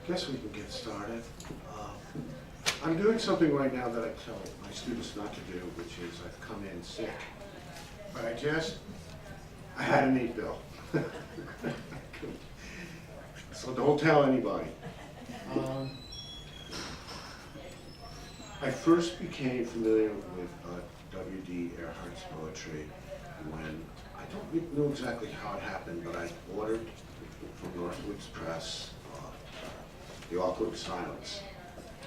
Guess we can get started. I'm doing something right now that I tell my students not to do, which is I've come in sick. But I had a neat bill. So don't tell anybody. I first became familiar with W.D. Erhart's poetry when, I don't know exactly how it happened, but I ordered from Northwoods Press The Awkward Silence.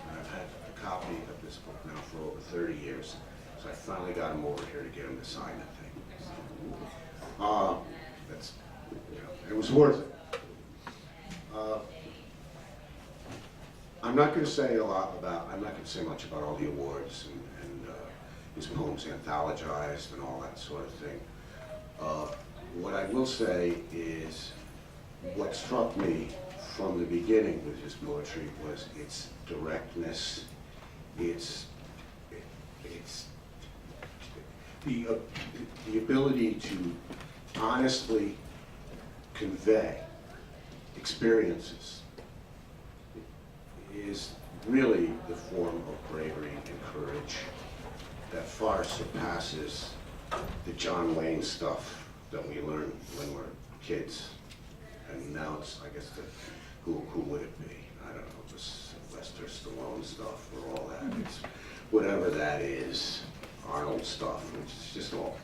And I've had a copy of this book now for over 30 years, so I finally got him over here to get him to sign that thing. It was worth it. I'm not going to say much about all the awards and his poems anthologized and all that sort of thing. What I will say is what struck me from the beginning with his poetry was its directness, its the ability to honestly convey experiences is really the form of bravery and courage that far surpasses the John Wayne stuff that we learn when we're kids. And now it's, I guess, who would it be? I don't know, the Sylvester Stallone stuff or all that. It's whatever that is, Arnold stuff, which is just all,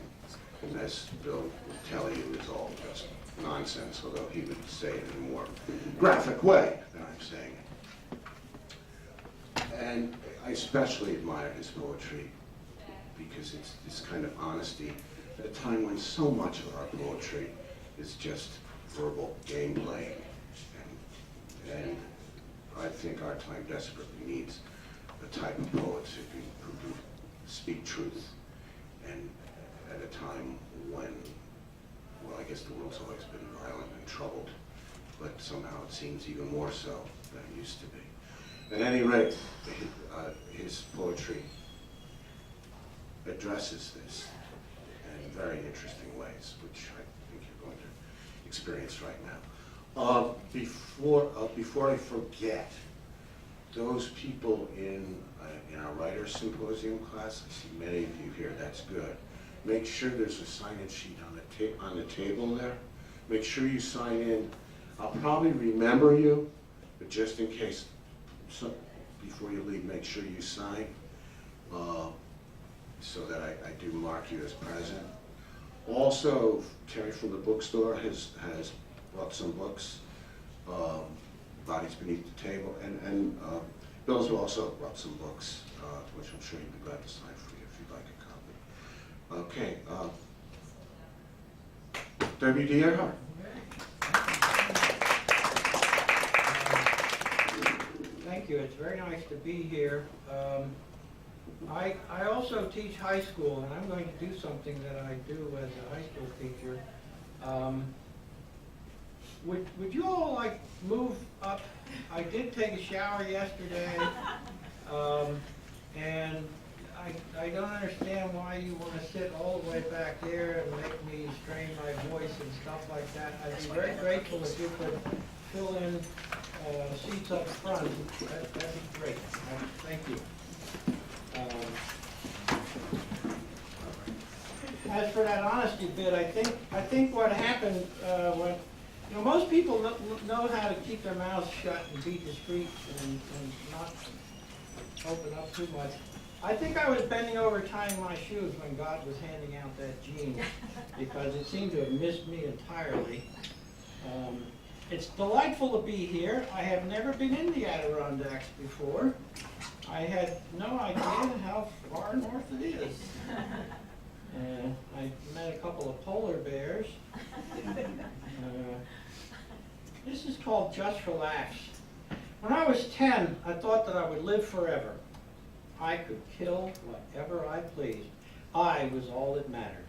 and as Bill would tell you, is all just nonsense, although he would say it in a more graphic way than I'm saying it. And I especially admire his poetry because it's this kind of honesty at a time when so much of our poetry is just verbal gameplay. And I think our time desperately needs a type of poets who do speak truth, and at a time when, well, I guess the world's always been violent and troubled, but somehow it seems even more so than it used to be. At any rate, his poetry addresses this in very interesting ways, which I think you're going to experience right now. Before I forget, those people in our Writers Symposium class, I see many of you here, that's good. Make sure there's a sign-in sheet on the table there. Make sure you sign in. I'll probably remember you, but just in case, before you leave, make sure you sign so that I do mark you as present. Also, Terry from the bookstore has brought some books, Bodies Beneath the Table, and Bill's also brought some books, which I'm sure he'd be glad to sign for you if you'd like a copy. Okay, W.D. Erhart. Thank you. It's very nice to be here. I also teach high school, and I'm going to do something that I do as a high school teacher. Would you all like move up? I did take a shower yesterday, and I don't understand why you want to sit all the way back there and make me strain my voice and stuff like that. I'd be very grateful if you could fill in seats up front. That'd be great. Thank you. As for that honesty bit, I think what happened when, you know, most people know how to keep their mouths shut and be discreet and not open up too much. I think I was bending over tying my shoes when God was handing out that gene, because it seemed to have missed me entirely. It's delightful to be here. I have never been in the Adirondacks before. I had no idea how far north it is. I met a couple of polar bears. This is called Just for Laughs. When I was 10, I thought that I would live forever. I could kill whatever I pleased. I was all that mattered.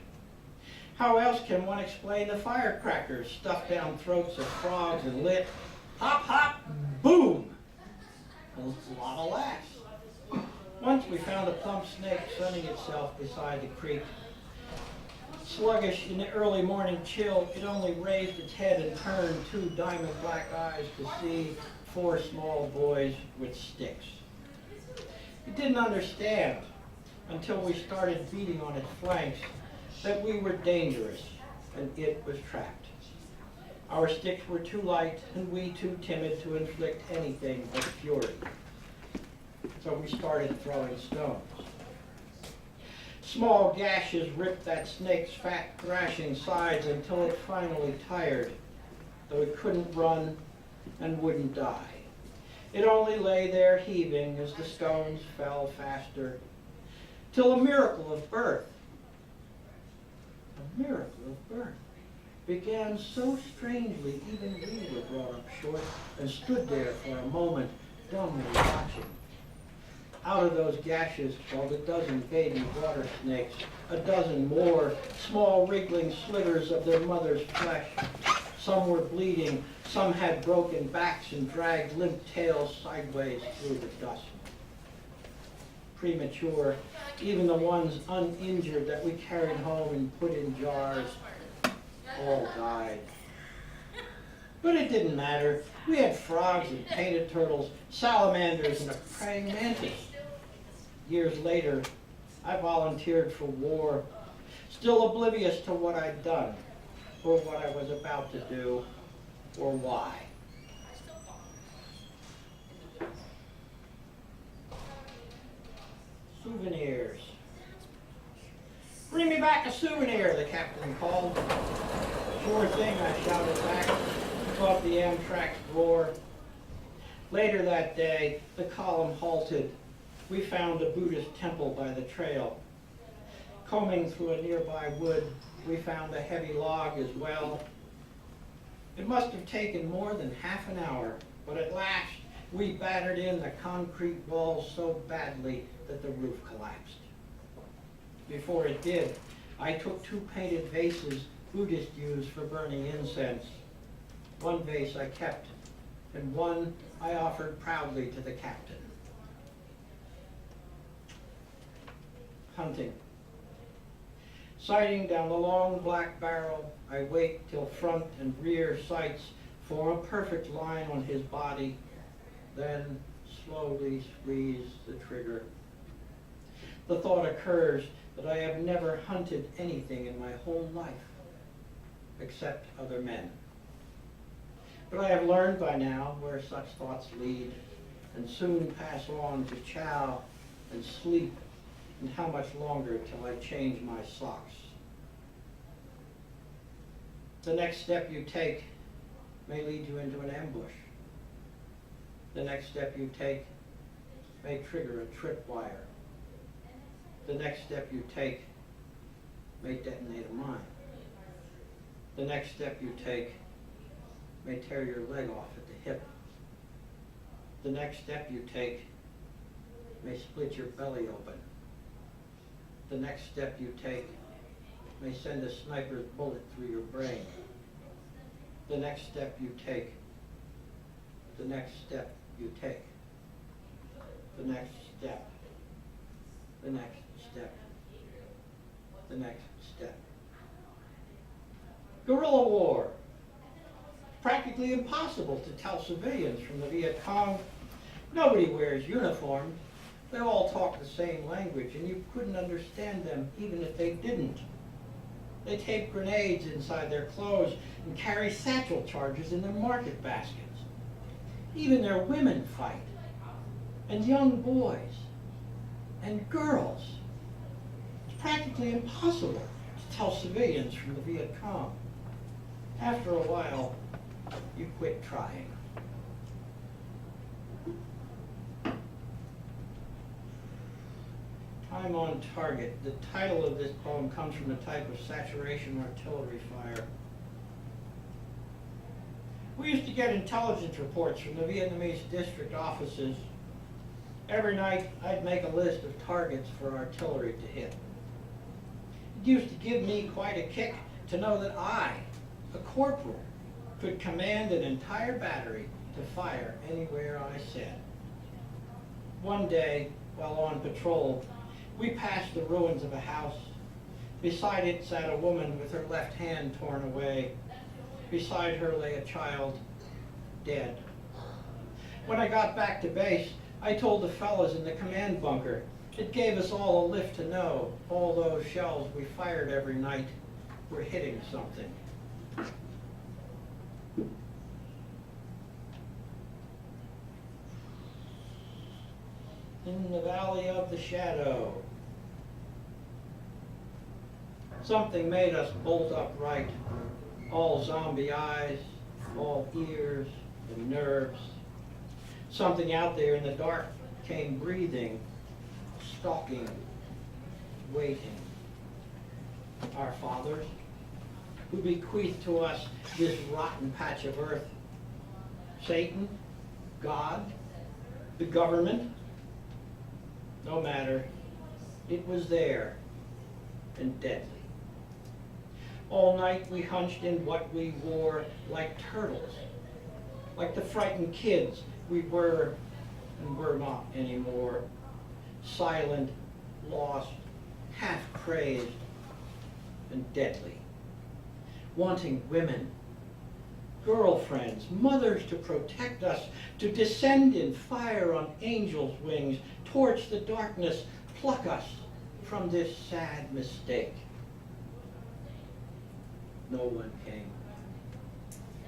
How else can one explain the firecrackers stuffed down throats of frogs and lit hop, hop, boom? A lot of laughs. Once we found a plump snake sunning itself beside the creek. Sluggish in the early morning chill, it only raised its head and turned two diamond black eyes to see 4 small boys with sticks. He didn't understand until we started beating on its flanks that we were dangerous and it was trapped. Our sticks were too light and we too timid to inflict anything but fury. So we started throwing stones. Small gashes ripped that snake's fat, thrashing sides until it finally tired, though it couldn't run and wouldn't die. It only lay there heaving as the stones fell faster, till a miracle of birth, began so strangely even we were brought up short and stood there for a moment dumbly watching. Out of those gashes crawled a dozen baby water snakes, a dozen more, small wriggling slivers of their mother's flesh. Some were bleeding, some had broken backs and dragged limp tails sideways through the dust. Premature, even the ones uninjured that we carried home and put in jars, all died. But it didn't matter. We had frogs and painted turtles, salamanders and a praying mantis. Years later, I volunteered for war, still oblivious to what I'd done, or what I was about to do, or why. Souvenirs. Bring me back a souvenir, the captain called. Sure thing, I shouted back, above the Amtrak's roar. Later that day, the column halted. We found a Buddhist temple by the trail. Combing through a nearby wood, we found a heavy log as well. It must have taken more than half an hour, but at last we battered in the concrete walls so badly that the roof collapsed. Before it did, I took 2 painted vases Buddhists use for burning incense. One vase I kept, and one I offered proudly to the captain. Hunting. Sighting down the long black barrel, I wait till front and rear sights form a perfect line on his body, then slowly squeeze the trigger. The thought occurs that I have never hunted anything in my whole life, except other men. But I have learned by now where such thoughts lead, and soon pass on to chow and sleep, and how much longer till I change my socks. The next step you take may lead you into an ambush. The next step you take may trigger a tripwire. The next step you take may detonate a mine. The next step you take may tear your leg off at the hip. The next step you take may split your belly open. The next step you take may send a sniper's bullet through your brain. The next step you take, the next step you take, the next step, the next step, the next step. Guerrilla war. Practically impossible to tell civilians from the Viet Cong. Nobody wears uniforms. They all talk the same language, and you couldn't understand them even if they didn't. They tape grenades inside their clothes and carry satchel charges in their market baskets. Even their women fight, and young boys, and girls. It's practically impossible to tell civilians from the Viet Cong. After a while, you quit trying. Time on target. The title of this poem comes from a type of saturation artillery fire. We used to get intelligence reports from the Vietnamese district offices. Every night, I'd make a list of targets for artillery to hit. It used to give me quite a kick to know that I, a corporal, could command an entire battery to fire anywhere I said. One day, while on patrol, we passed the ruins of a house. Beside it sat a woman with her left hand torn away. Beside her lay a child, dead. When I got back to base, I told the fellas in the command bunker, it gave us all a lift to know all those shells we fired every night were hitting something. In the valley of the shadow, something made us bolt upright, all zombie eyes, all ears and nerves. Something out there in the dark came breathing, stalking, waiting. Our fathers, who bequeathed to us this rotten patch of earth. Satan, God, the government, no matter, it was there and deadly. All night we hunched in what we wore like turtles, like the frightened kids we were and were not anymore, silent, lost, half crazed, and deadly. Wanting women, girlfriends, mothers to protect us, to descend in fire on angels' wings, torch the darkness, pluck us from this sad mistake. No one came.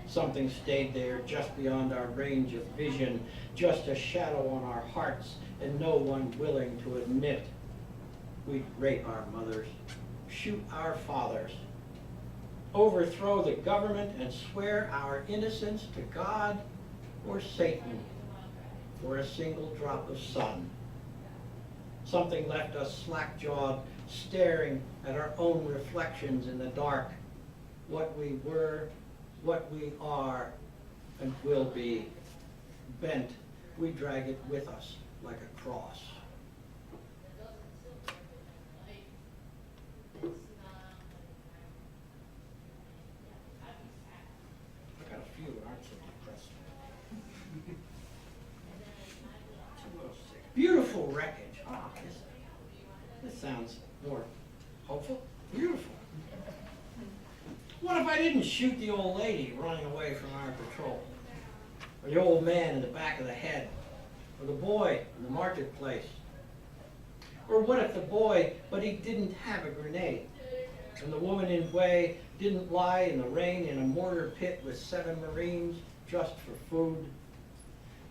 Something stayed there just beyond our range of vision, just a shadow on our hearts, and no one willing to admit we'd rape our mothers, shoot our fathers, overthrow the government and swear our innocence to God or Satan for a single drop of sun. Something left us slack-jawed, staring at our own reflections in the dark, what we were, what we are, and will be. Bent, we drag it with us like a cross. I got a few that aren't so depressing. 206. Beautiful wreckage. Ah, this sounds more hopeful. Beautiful. What if I didn't shoot the old lady running away from our patrol? Or the old man in the back of the head? Or the boy in the marketplace? Or what if the boy, but he didn't have a grenade? And the woman in Way didn't lie in the rain in a mortar pit with 7 Marines just for food?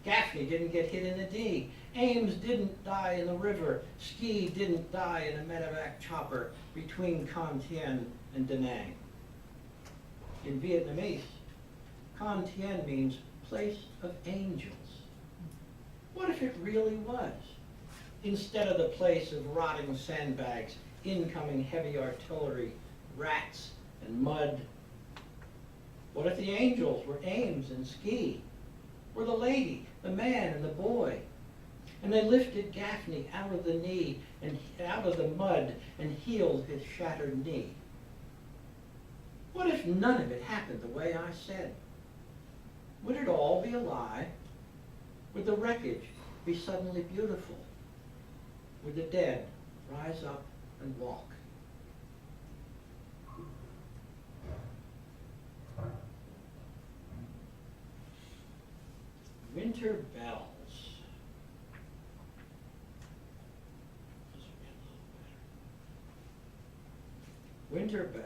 Gaffney didn't get hit in the D. Ames didn't die in the river. Ski didn't die in a medevac chopper between Con Thien and Da Nang. In Vietnamese, Con Thien means place of angels. What if it really was? Instead of the place of rotting sandbags, incoming heavy artillery, rats, and mud. What if the angels were Ames and Ski? Were the lady, the man, and the boy? And they lifted Gaffney out of the knee and out of the mud and healed his shattered knee. What if none of it happened the way I said? Would it all be a lie? Would the wreckage be suddenly beautiful? Would the dead rise up and walk? Winter bells. Winter bells.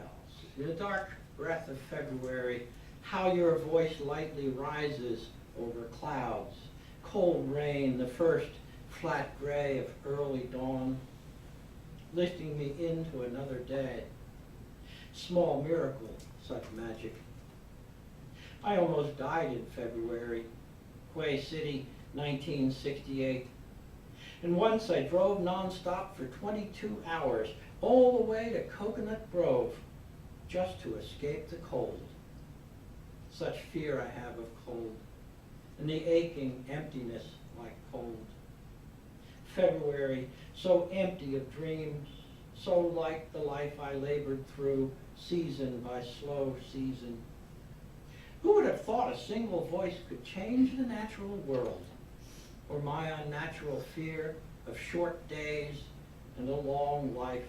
In the dark breath of February, how your voice lightly rises over clouds. Cold rain, the first flat gray of early dawn, lifting me into another day. Small miracle, such magic. I almost died in February, Hue City, 1968. And once I drove nonstop for 22 hours, all the way to Coconut Grove, just to escape the cold. Such fear I have of cold, and the aching emptiness like cold. February, so empty of dreams, so like the life I labored through, season by slow season. Who would have thought a single voice could change the natural world, or my unnatural fear of short days and a long life?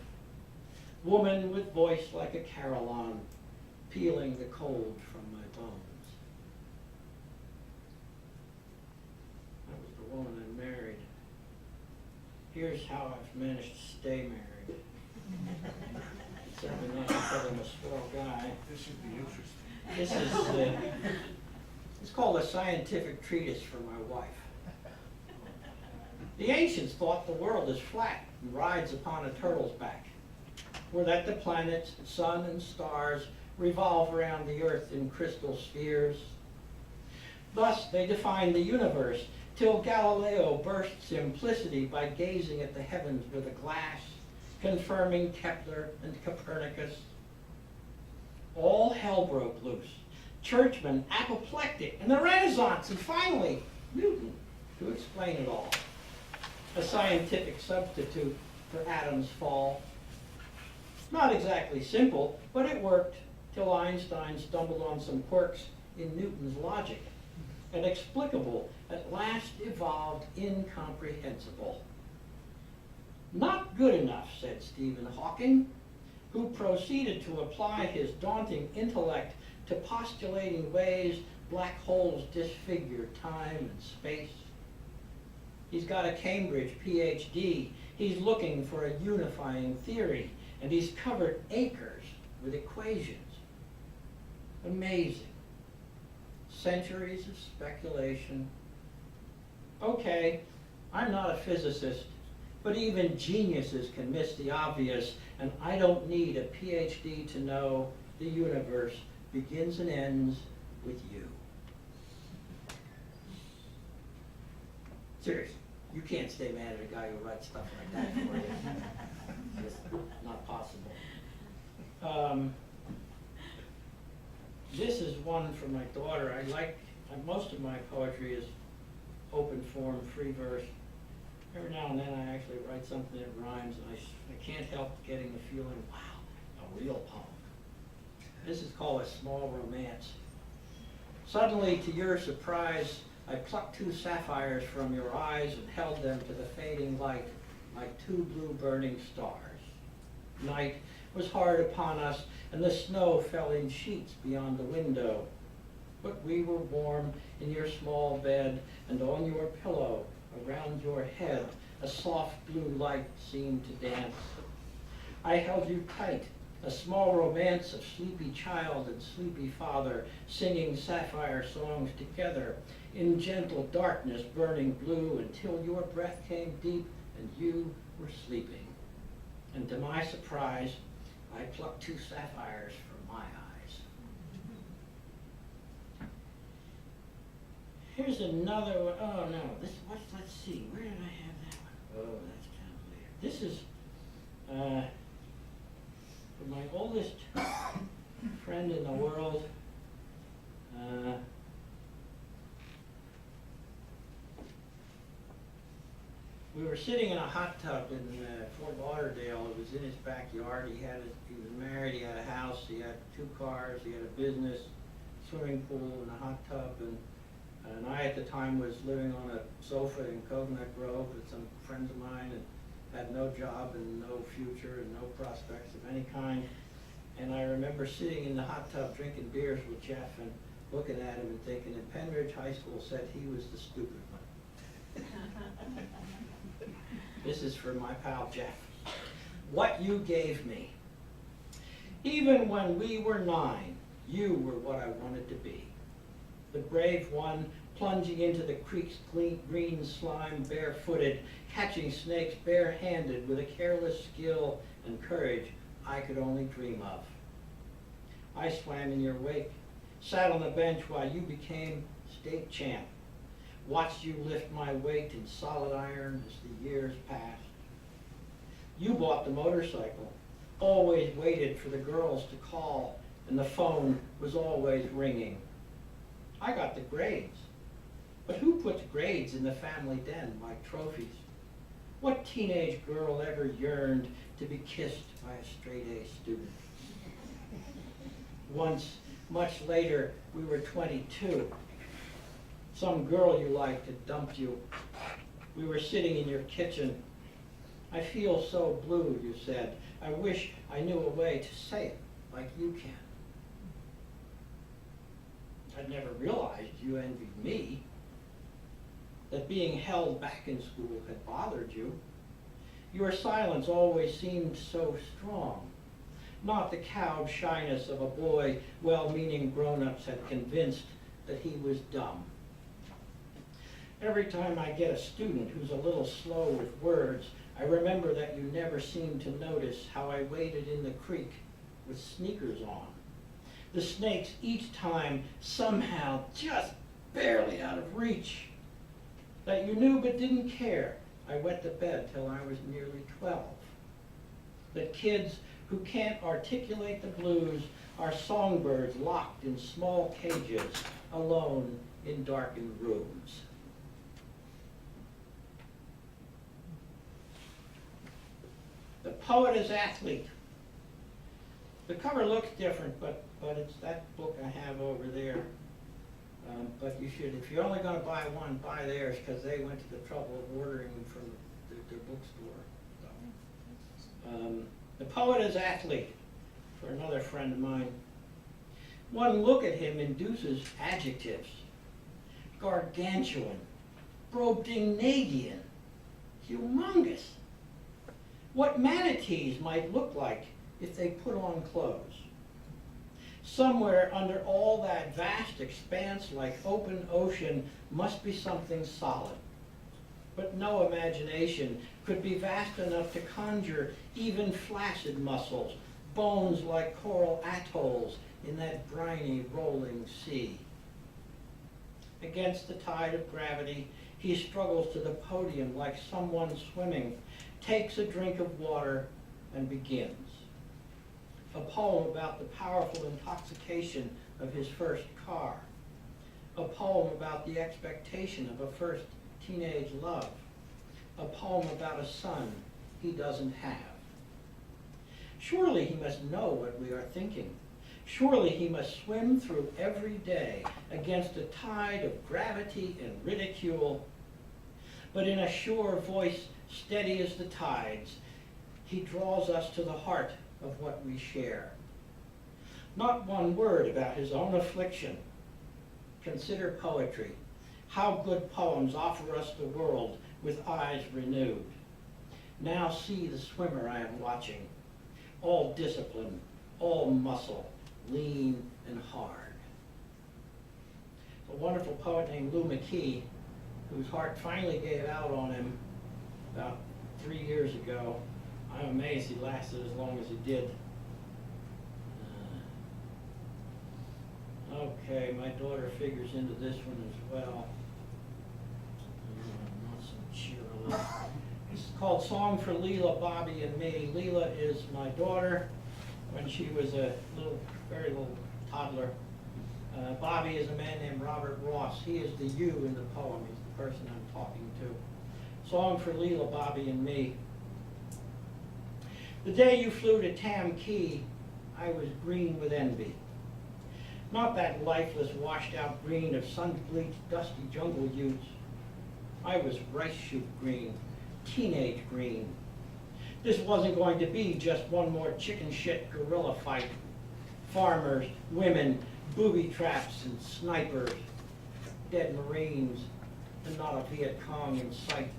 Woman with voice like a carillon, peeling the cold from my bones. here's how I've managed to stay married. Certainly not because I'm a swell guy. This should be interesting. This is, it's called a scientific treatise for my wife. The ancients thought the world is flat and rides upon a turtle's back, or that the planets, sun, and stars revolve around the earth in crystal spheres. Thus, they defined the universe, till Galileo burst simplicity by gazing at the heavens with a glass, confirming Kepler and Copernicus. All hell broke loose. Churchmen, apoplectic, and the Renaissance, and finally, Newton, to explain it all. A scientific substitute for Adam's fall. Not exactly simple, but it worked till Einstein stumbled on some quirks in Newton's logic. Inexplicable, at last evolved incomprehensible. Not good enough, said Stephen Hawking, who proceeded to apply his daunting intellect to postulating ways black holes disfigure time and space. He's got a Cambridge PhD. He's looking for a unifying theory, and he's covered acres with equations. Amazing. Centuries of speculation. Okay, I'm not a physicist, but even geniuses can miss the obvious, and I don't need a PhD to know the universe begins and ends with you. Seriously, you can't stay mad at a guy who writes stuff like that for you. It's just not possible. This is one for my daughter. Most of my poetry is open form, free verse. Every now and then I actually write something that rhymes, and I can't help getting the feeling, wow, a real poem. This is called A Small Romance. Suddenly, to your surprise, I plucked 2 sapphires from your eyes and held them to the fading light like 2 blue burning stars. Night was hard upon us, and the snow fell in sheets beyond the window. But we were warm in your small bed, and on your pillow, around your head, a soft blue light seemed to dance. I held you tight, a small romance of sleepy child and sleepy father, singing sapphire songs together, in gentle darkness burning blue, until your breath came deep and you were sleeping. And to my surprise, I plucked 2 sapphires from my eyes. Here's another one. Oh no, let's see, where did I have that one? Oh, that's kind of later. This is for my oldest friend in the world. We were sitting in a hot tub in Fort Lauderdale. It was in his backyard. He was married, he had a house, he had 2 cars, he had a business, swimming pool and a hot tub, and I at the time was living on a sofa in Coconut Grove with some friends of mine, and had no job and no future and no prospects of any kind. And I remember sitting in the hot tub drinking beers with Jeff and looking at him and thinking, and Penridge High School said he was the stupid one. This is for my pal Jeff. What you gave me. Even when we were 9, you were what I wanted to be. The brave one plunging into the creek's green slime barefooted, catching snakes barehanded with a careless skill and courage I could only dream of. I swam in your wake, sat on the bench while you became state champ, watched you lift my weight in solid iron as the years passed. You bought the motorcycle, always waited for the girls to call, and the phone was always ringing. I got the grades, but who puts grades in the family den like trophies? What teenage girl ever yearned to be kissed by a straight-A student? Once, much later, we were 22. Some girl you liked had dumped you. We were sitting in your kitchen. I feel so blue, you said. I wish I knew a way to say it like you can. I'd never realized you envied me, that being held back in school had bothered you. Your silence always seemed so strong. Not the cowed shyness of a boy well-meaning grown-ups had convinced that he was dumb. Every time I get a student who's a little slow with words, I remember that you never seemed to notice how I waded in the creek with sneakers on. The snakes each time somehow just barely out of reach. That you knew but didn't care. I wet the bed till I was nearly 12. That kids who can't articulate the blues are songbirds locked in small cages, alone in darkened rooms. The Poet is Athlete. The cover looks different, but it's that book I have over there. But you should, if you're only going to buy one, buy theirs, because they went to the trouble of ordering them from their bookstore. The Poet is Athlete, for another friend of mine. One look at him induces adjectives. Gargantuan, brobdingnagian, humongous. What manatees might look like if they put on clothes. Somewhere under all that vast expanse like open ocean must be something solid. But no imagination could be vast enough to conjure even flaccid muscles, bones like coral atolls in that briny rolling sea. Against the tide of gravity, he struggles to the podium like someone swimming, takes a drink of water, and begins. A poem about the powerful intoxication of his first car. A poem about the expectation of a first teenage love. A poem about a son he doesn't have. Surely he must know what we are thinking. Surely he must swim through every day against a tide of gravity and ridicule. But in a sure voice, steady as the tides, he draws us to the heart of what we share. Not one word about his own affliction. Consider poetry. How good poems offer us the world with eyes renewed. Now see the swimmer I am watching, all discipline, all muscle, lean and hard. A wonderful poet named Lou McKee, whose heart finally gave out on him about 3 years ago. I'm amazed he lasted as long as he did. Okay, my daughter figures into this one as well. Not some cheerily. It's called Song for Leela, Bobby, and Me. Leela is my daughter when she was a very little toddler. Bobby is a man named Robert Ross. He is the you in the poem. He's the person I'm talking to. Song for Leela, Bobby, and Me. The day you flew to Tam Key, I was green with envy. Not that lifeless, washed-out green of sun-bleached, dusty jungle utes. I was rice shoot green, teenage green. This wasn't going to be just one more chicken shit guerrilla fight. Farmers, women, booby traps, and snipers, dead Marines, and not a Viet Cong in sight.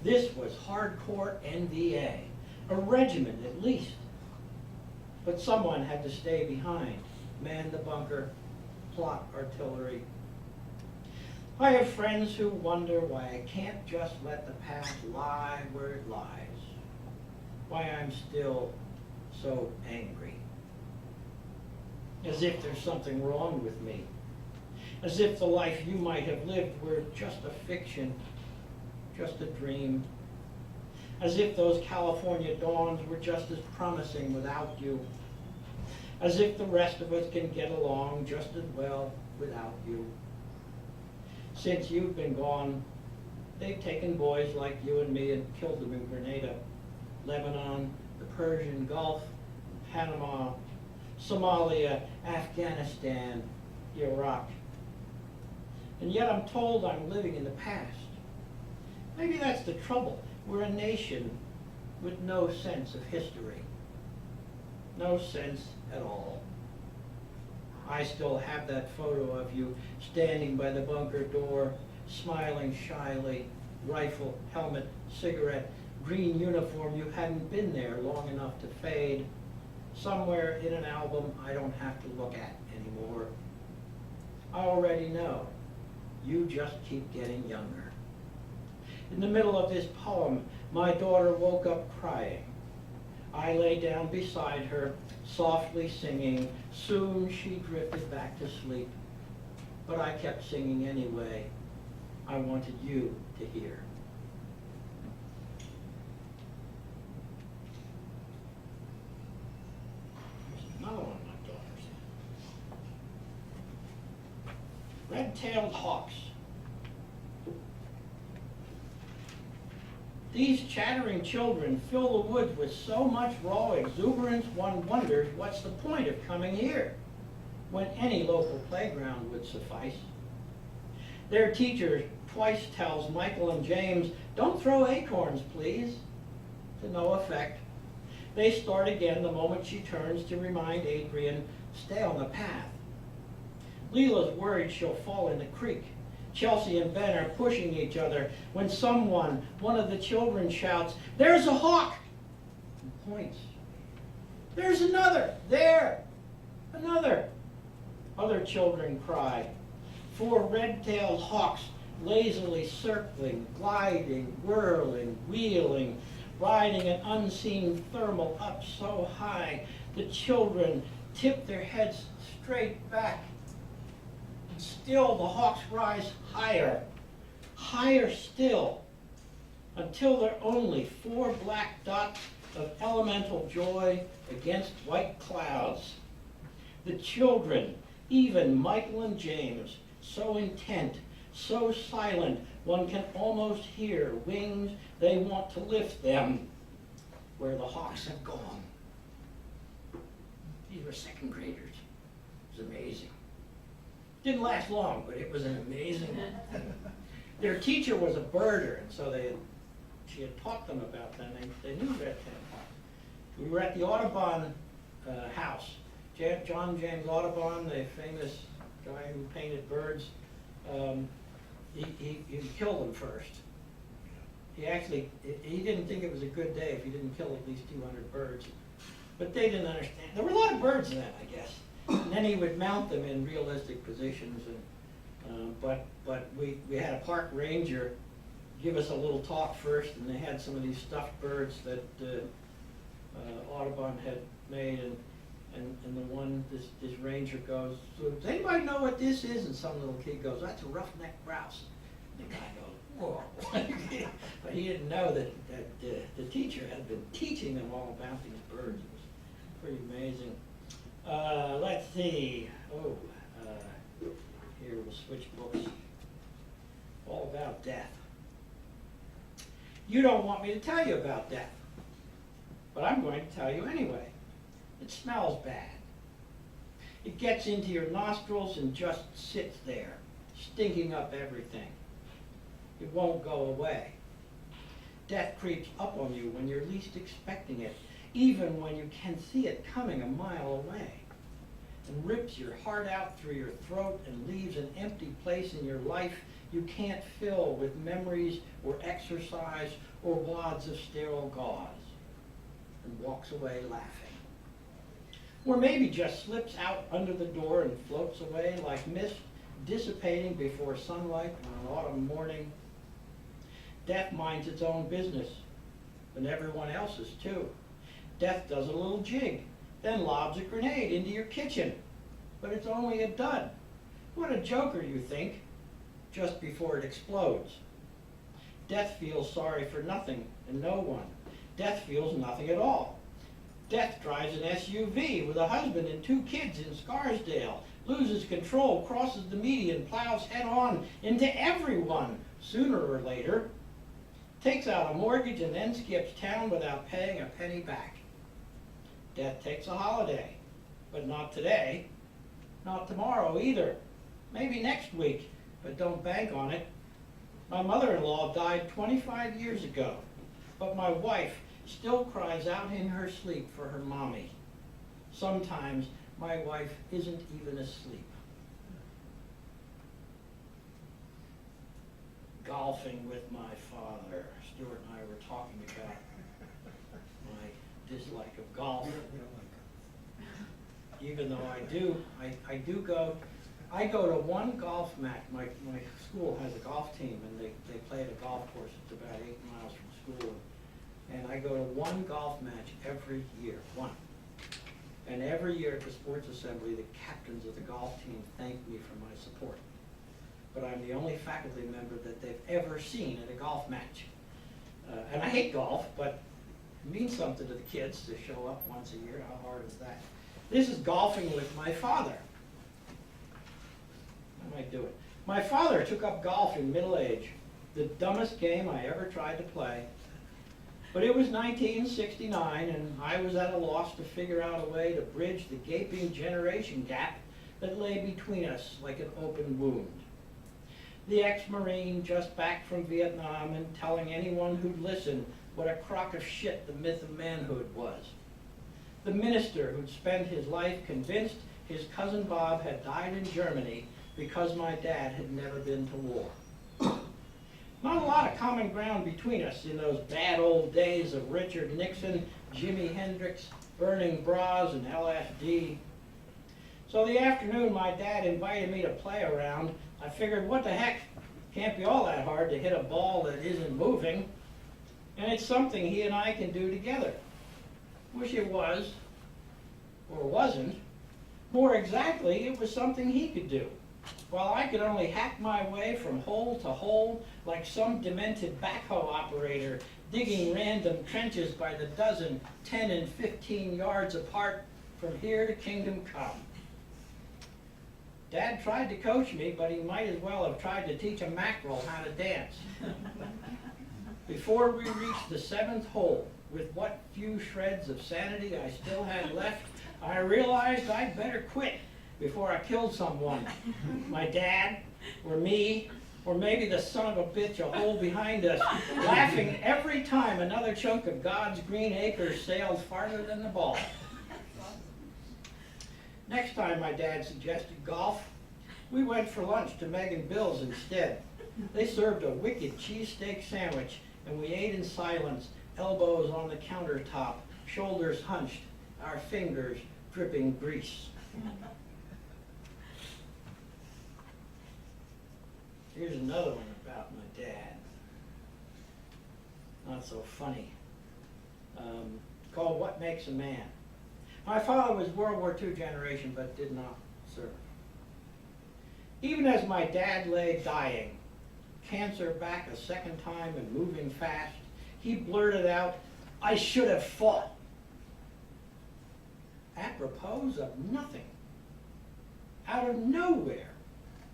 This was hardcore NVA. A regiment at least. But someone had to stay behind, man the bunker, plot artillery. I have friends who wonder why I can't just let the past lie where it lies, why I'm still so angry. As if there's something wrong with me, as if the life you might have lived were just a fiction, just a dream. As if those California dawns were just as promising without you. As if the rest of us can get along just as well without you. Since you've been gone, they've taken boys like you and me and killed them in Grenada, Lebanon, the Persian Gulf, Panama, Somalia, Afghanistan, Iraq. And yet I'm told I'm living in the past. Maybe that's the trouble. We're a nation with no sense of history. No sense at all. I still have that photo of you standing by the bunker door, smiling shyly, rifle, helmet, cigarette, green uniform, you hadn't been there long enough to fade. Somewhere in an album I don't have to look at anymore. I already know. You just keep getting younger. In the middle of this poem, my daughter woke up crying. I lay down beside her, softly singing. Soon she drifted back to sleep. But I kept singing anyway. I wanted you to hear. There's another one of my daughters. Red-tailed hawks. These chattering children fill the woods with so much raw exuberance one wonders what's the point of coming here, when any local playground would suffice. Their teacher twice tells Michael and James, "Don't throw acorns, please," to no effect. They start again the moment she turns to remind Adrian, "Stay on the path." Leela's worried she'll fall in the creek. Chelsea and Ben are pushing each other when one of the children shouts, "There's a hawk!" and points. "There's another! There! Another!" Other children cry. 4 red-tailed hawks lazily circling, gliding, whirling, wheeling, riding an unseen thermal up so high the children tip their heads straight back. Still the hawks rise higher, higher still, until they're only 4 black dots of elemental joy against white clouds. The children, even Michael and James, so intent, so silent, one can almost hear wings they want to lift them where the hawks have gone. These were second graders. It was amazing. Didn't last long, but it was an amazing. Their teacher was a birder, and so she had taught them about them. They knew red-tailed hawks. We were at the Audubon house. John James Audubon, the famous guy who painted birds, he killed them first. He didn't think it was a good day if he didn't kill at least 200 birds. But they didn't understand. There were a lot of birds then, I guess. And then he would mount them in realistic positions. But we had a park ranger give us a little talk first, and they had some of these stuffed birds that Audubon had made, and the one, this ranger goes, "So does anybody know what this is?" And some little kid goes, "That's a roughneck grouse." And the guy goes, "Whoa." But he didn't know that the teacher had been teaching them all about these birds. It was pretty amazing. Let's see. Here we'll switch books. All about death. You don't want me to tell you about death, but I'm going to tell you anyway. It smells bad. It gets into your nostrils and just sits there, stinking up everything. It won't go away. Death creeps up on you when you're least expecting it, even when you can see it coming a mile away, and rips your heart out through your throat and leaves an empty place in your life you can't fill with memories or exercise or wads of sterile gauze, and walks away laughing. Or maybe just slips out under the door and floats away like mist dissipating before sunlight on an autumn morning. Death minds its own business, and everyone else's too. Death does a little jig, then lobs a grenade into your kitchen, but it's only a dud. What a joker, you think, just before it explodes. Death feels sorry for nothing and no one. Death feels nothing at all. Death drives an SUV with a husband and 2 kids in Scarsdale, loses control, crosses the median, plows head-on into everyone sooner or later, takes out a mortgage and then skips town without paying a penny back. Death takes a holiday, but not today, not tomorrow either. Maybe next week, but don't bank on it. My mother-in-law died 25 years ago, but my wife still cries out in her sleep for her mommy. Sometimes my wife isn't even asleep. golfing with my father. Stuart and I were talking about my dislike of golf. Even though I go to one golf match. My school has a golf team, and they play at a golf course. It's about 8 miles from school. And I go to one golf match every year, one. And every year at the sports assembly, the captains of the golf team thank me for my support. But I'm the only faculty member that they've ever seen at a golf match. And I hate golf, but it means something to the kids to show up once a year. How hard is that? This is golfing with my father. I might do it. My father took up golf in middle age, the dumbest game I ever tried to play. But it was 1969, and I was at a loss to figure out a way to bridge the gaping generation gap that lay between us like an open wound. The ex-Marine just back from Vietnam and telling anyone who'd listen what a crock of shit the myth of manhood was. The minister who'd spent his life convinced his cousin Bob had died in Germany because my dad had never been to war. Not a lot of common ground between us in those bad old days of Richard Nixon, Jimi Hendrix, burning bras, and LSD. So the afternoon my dad invited me to play around, I figured, what the heck, can't be all that hard to hit a ball that isn't moving, and it's something he and I can do together. Wish it was, or wasn't. More exactly, it was something he could do. While I could only hack my way from hole to hole like some demented backhoe operator digging random trenches by the dozen, 10 and 15 yards apart from here to kingdom come. Dad tried to coach me, but he might as well have tried to teach a mackerel how to dance. Before we reached the 7th hole, with what few shreds of sanity I still had left, I realized I'd better quit before I killed someone. My dad, or me, or maybe the son of a bitch a hole behind us, laughing every time another chunk of God's green acres sailed farther than the ball. Next time my dad suggested golf, we went for lunch to Meg and Bill's instead. They served a wicked cheesesteak sandwich, and we ate in silence, elbows on the countertop, shoulders hunched, our fingers dripping grease. Here's another one about my dad. Not so funny. Called What Makes a Man. My father was World War II generation, but did not serve. Even as my dad lay dying, cancer back a second time and moving fast, he blurted out, "I should have fought." Apropos of nothing. Out of nowhere.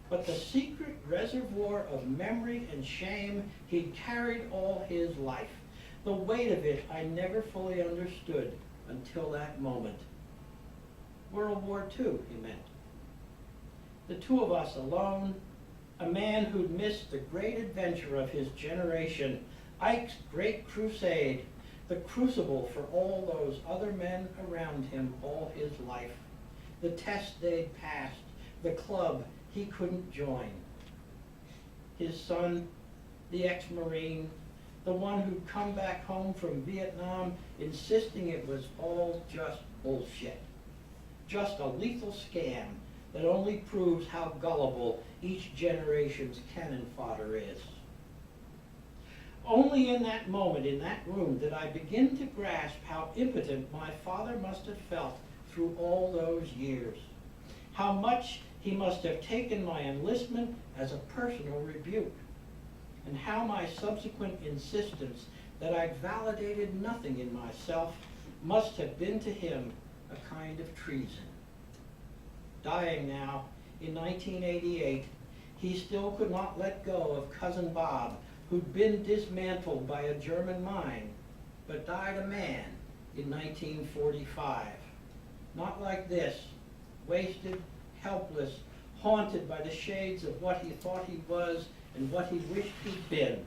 But the secret reservoir of memory and shame he'd carried all his life. The weight of it I never fully understood until that moment. World War II, he meant. The two of us alone, a man who'd missed the great adventure of his generation, Ike's great crusade, the crucible for all those other men around him all his life, the test they'd passed, the club he couldn't join. His son, the ex-Marine, the one who'd come back home from Vietnam insisting it was all just bullshit. Just a lethal scam that only proves how gullible each generation's cannon fodder is. Only in that moment, in that room, did I begin to grasp how impotent my father must have felt through all those years. How much he must have taken my enlistment as a personal rebuke, and how my subsequent insistence that I'd validated nothing in myself must have been to him a kind of treason. Dying now, in 1988, he still could not let go of Cousin Bob, who'd been dismantled by a German mine, but died a man in 1945. Not like this, wasted, helpless, haunted by the shades of what he thought he was and what he wished he'd been.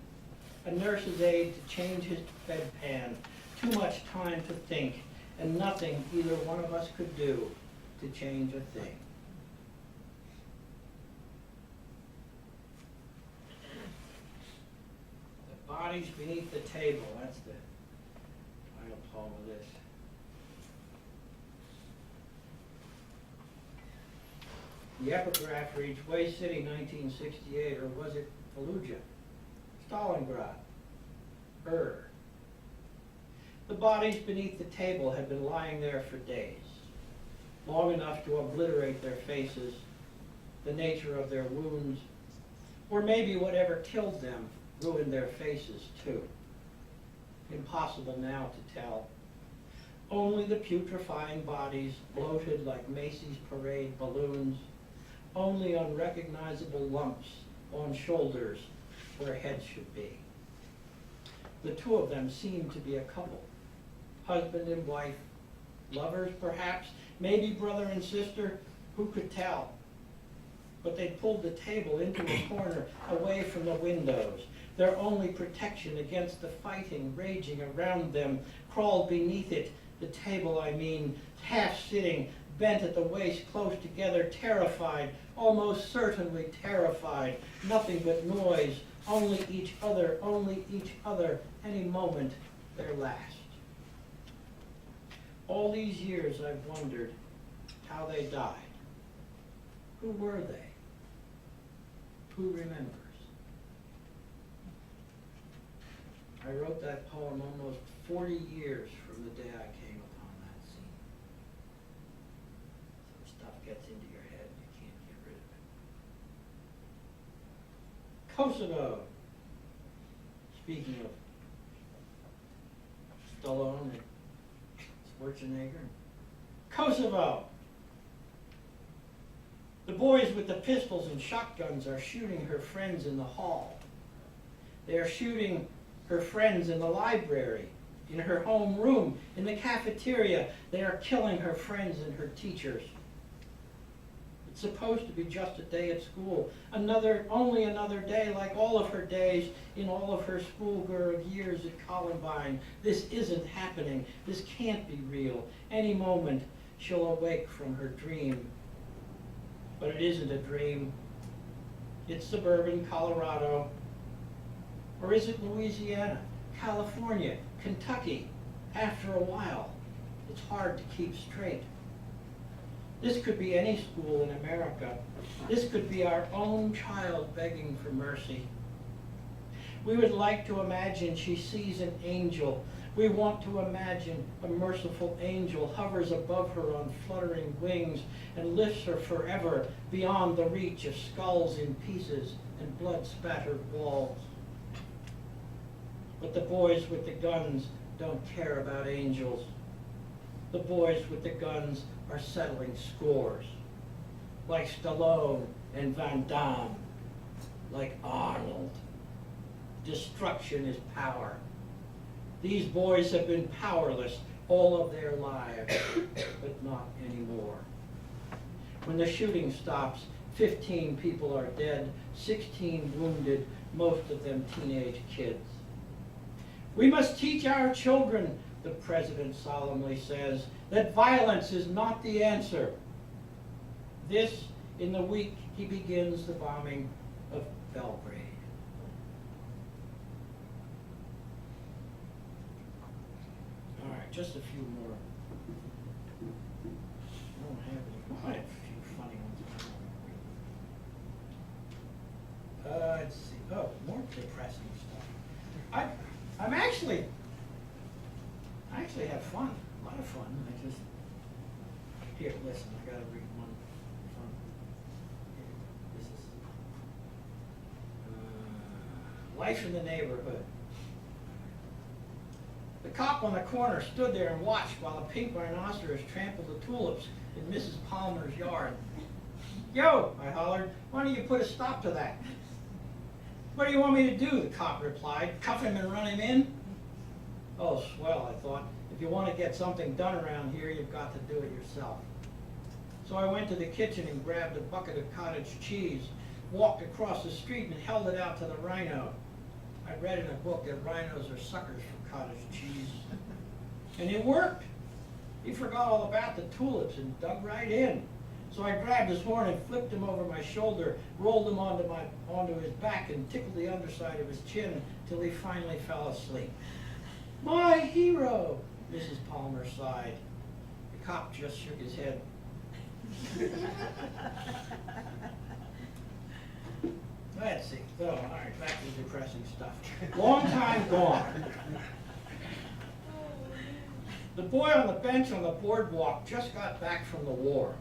A nurse's aide to change his bedpan, too much time to think, and nothing either one of us could do to change a thing. bodies beneath the table. That's the final poem of this. The epigraph reads, Way City, 1968, or was it Fallujah? Stalingrad. The bodies beneath the table had been lying there for days, long enough to obliterate their faces, the nature of their wounds, or maybe whatever killed them ruined their faces too. Impossible now to tell. Only the putrefying bodies bloated like Macy's parade balloons, only unrecognizable lumps on shoulders where heads should be. The two of them seemed to be a couple, husband and wife, lovers perhaps, maybe brother and sister, who could tell? But they pulled the table into a corner away from the windows. Their only protection against the fighting raging around them crawled beneath it, the table I mean, half sitting, bent at the waist, close together, terrified, almost certainly terrified, nothing but noise, only each other, any moment their last. All these years I've wondered how they died. Who were they? Who remembers? I wrote that poem almost 40 years from the day I came upon that scene. Some stuff gets into your head and you can't get rid of it. Kosovo. Speaking of Stallone and Schwarzenegger. Kosovo. The boys with the pistols and shotguns are shooting her friends in the hall. They are shooting her friends in the library, in her home room, in the cafeteria. They are killing her friends and her teachers. It's supposed to be just a day at school. Only another day like all of her days in all of her schoolgirl years at Columbine. This isn't happening. This can't be real. Any moment she'll awake from her dream. But it isn't a dream. It's suburban Colorado. Or is it Louisiana, California, Kentucky? After a while, it's hard to keep straight. This could be any school in America. This could be our own child begging for mercy. We would like to imagine she sees an angel. We want to imagine a merciful angel hovers above her on fluttering wings and lifts her forever beyond the reach of skulls in pieces and blood-spattered walls. But the boys with the guns don't care about angels. The boys with the guns are settling scores, like Stallone and Van Damme, like Arnold. Destruction is power. These boys have been powerless all of their lives, but not anymore. When the shooting stops, 15 people are dead, 16 wounded, most of them teenage kids. We must teach our children, the president solemnly says, that violence is not the answer. This, in the week he begins the bombing of Belgrade. All right, just a few more. I don't have any. I have a few funny ones. Let's see. Oh, more depressing stuff. I actually have fun. A lot of fun. Here, listen. I gotta read one fun. Here, this is life in the neighborhood. The cop on the corner stood there and watched while a pink rhinoceros trampled the tulips in Mrs. Palmer's yard. Yo, I hollered, why don't you put a stop to that? What do you want me to do? The cop replied. Cuff him and run him in? Oh, swell, I thought. If you want to get something done around here, you've got to do it yourself. So I went to the kitchen and grabbed a bucket of cottage cheese, walked across the street and held it out to the rhino. I read in a book that rhinos are suckers for cottage cheese. And it worked. He forgot all about the tulips and dug right in. So I grabbed his horn and flipped him over my shoulder, rolled him onto his back, and tickled the underside of his chin till he finally fell asleep. My hero, Mrs. Palmer sighed. The cop just shook his head. Let's see. Oh, all right, back to the depressing stuff. Long time gone. The boy on the bench on the boardwalk just got back from the war.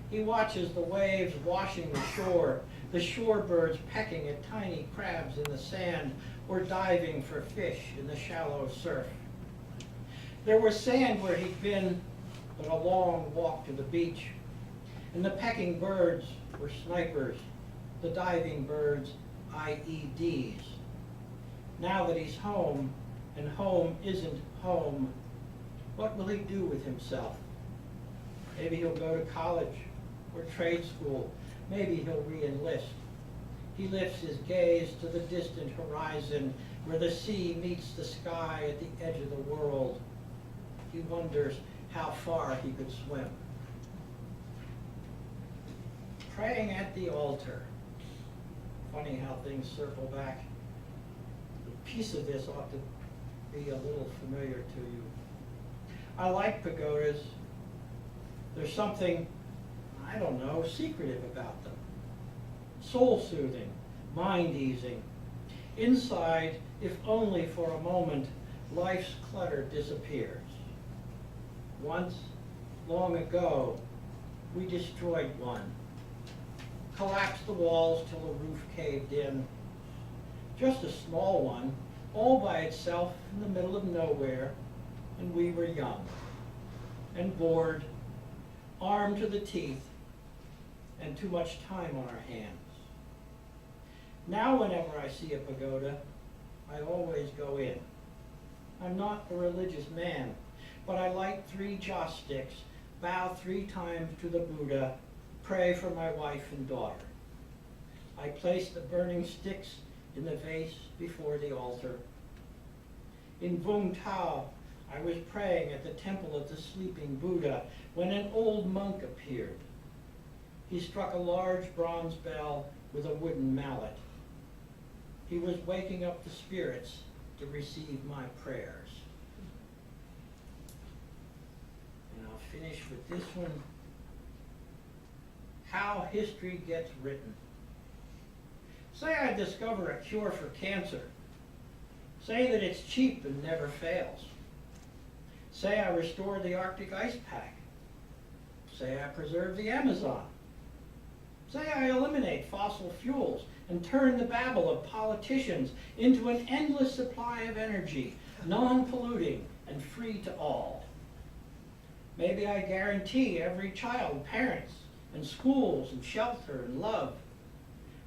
He watches the waves washing the shorebirds pecking at tiny crabs in the sand or diving for fish in the shallow surf. There was sand where he'd been, but a long walk to the beach. And the pecking birds were snipers, the diving birds IEDs. Now that he's home, and home isn't home, what will he do with himself? Maybe he'll go to college or trade school. Maybe he'll re-enlist. He lifts his gaze to the distant horizon where the sea meets the sky at the edge of the world. He wonders how far he could swim. Praying at the altar. Funny how things circle back. A piece of this ought to be a little familiar to you. I like pagodas. There's something, I don't know, secretive about them. Soul-soothing, mind-easing. Inside, if only for a moment, life's clutter disappears. Once, long ago, we destroyed one. Collapsed the walls till the roof caved in. Just a small one, all by itself in the middle of nowhere, and we were young and bored, armed to the teeth, and too much time on our hands. Now whenever I see a pagoda, I always go in. I'm not a religious man, but I light 3 joss sticks, bow 3 times to the Buddha, pray for my wife and daughter. I place the burning sticks in the vase before the altar. In Vung Tao, I was praying at the temple of the sleeping Buddha when an old monk appeared. He struck a large bronze bell with a wooden mallet. He was waking up the spirits to receive my prayers. And I'll finish with this one. How history gets written. Say I discover a cure for cancer. Say that it's cheap and never fails. Say I restore the Arctic ice pack. Say I preserve the Amazon. Say I eliminate fossil fuels and turn the babble of politicians into an endless supply of energy, non-polluting and free to all. Maybe I guarantee every child parents and schools and shelter and love.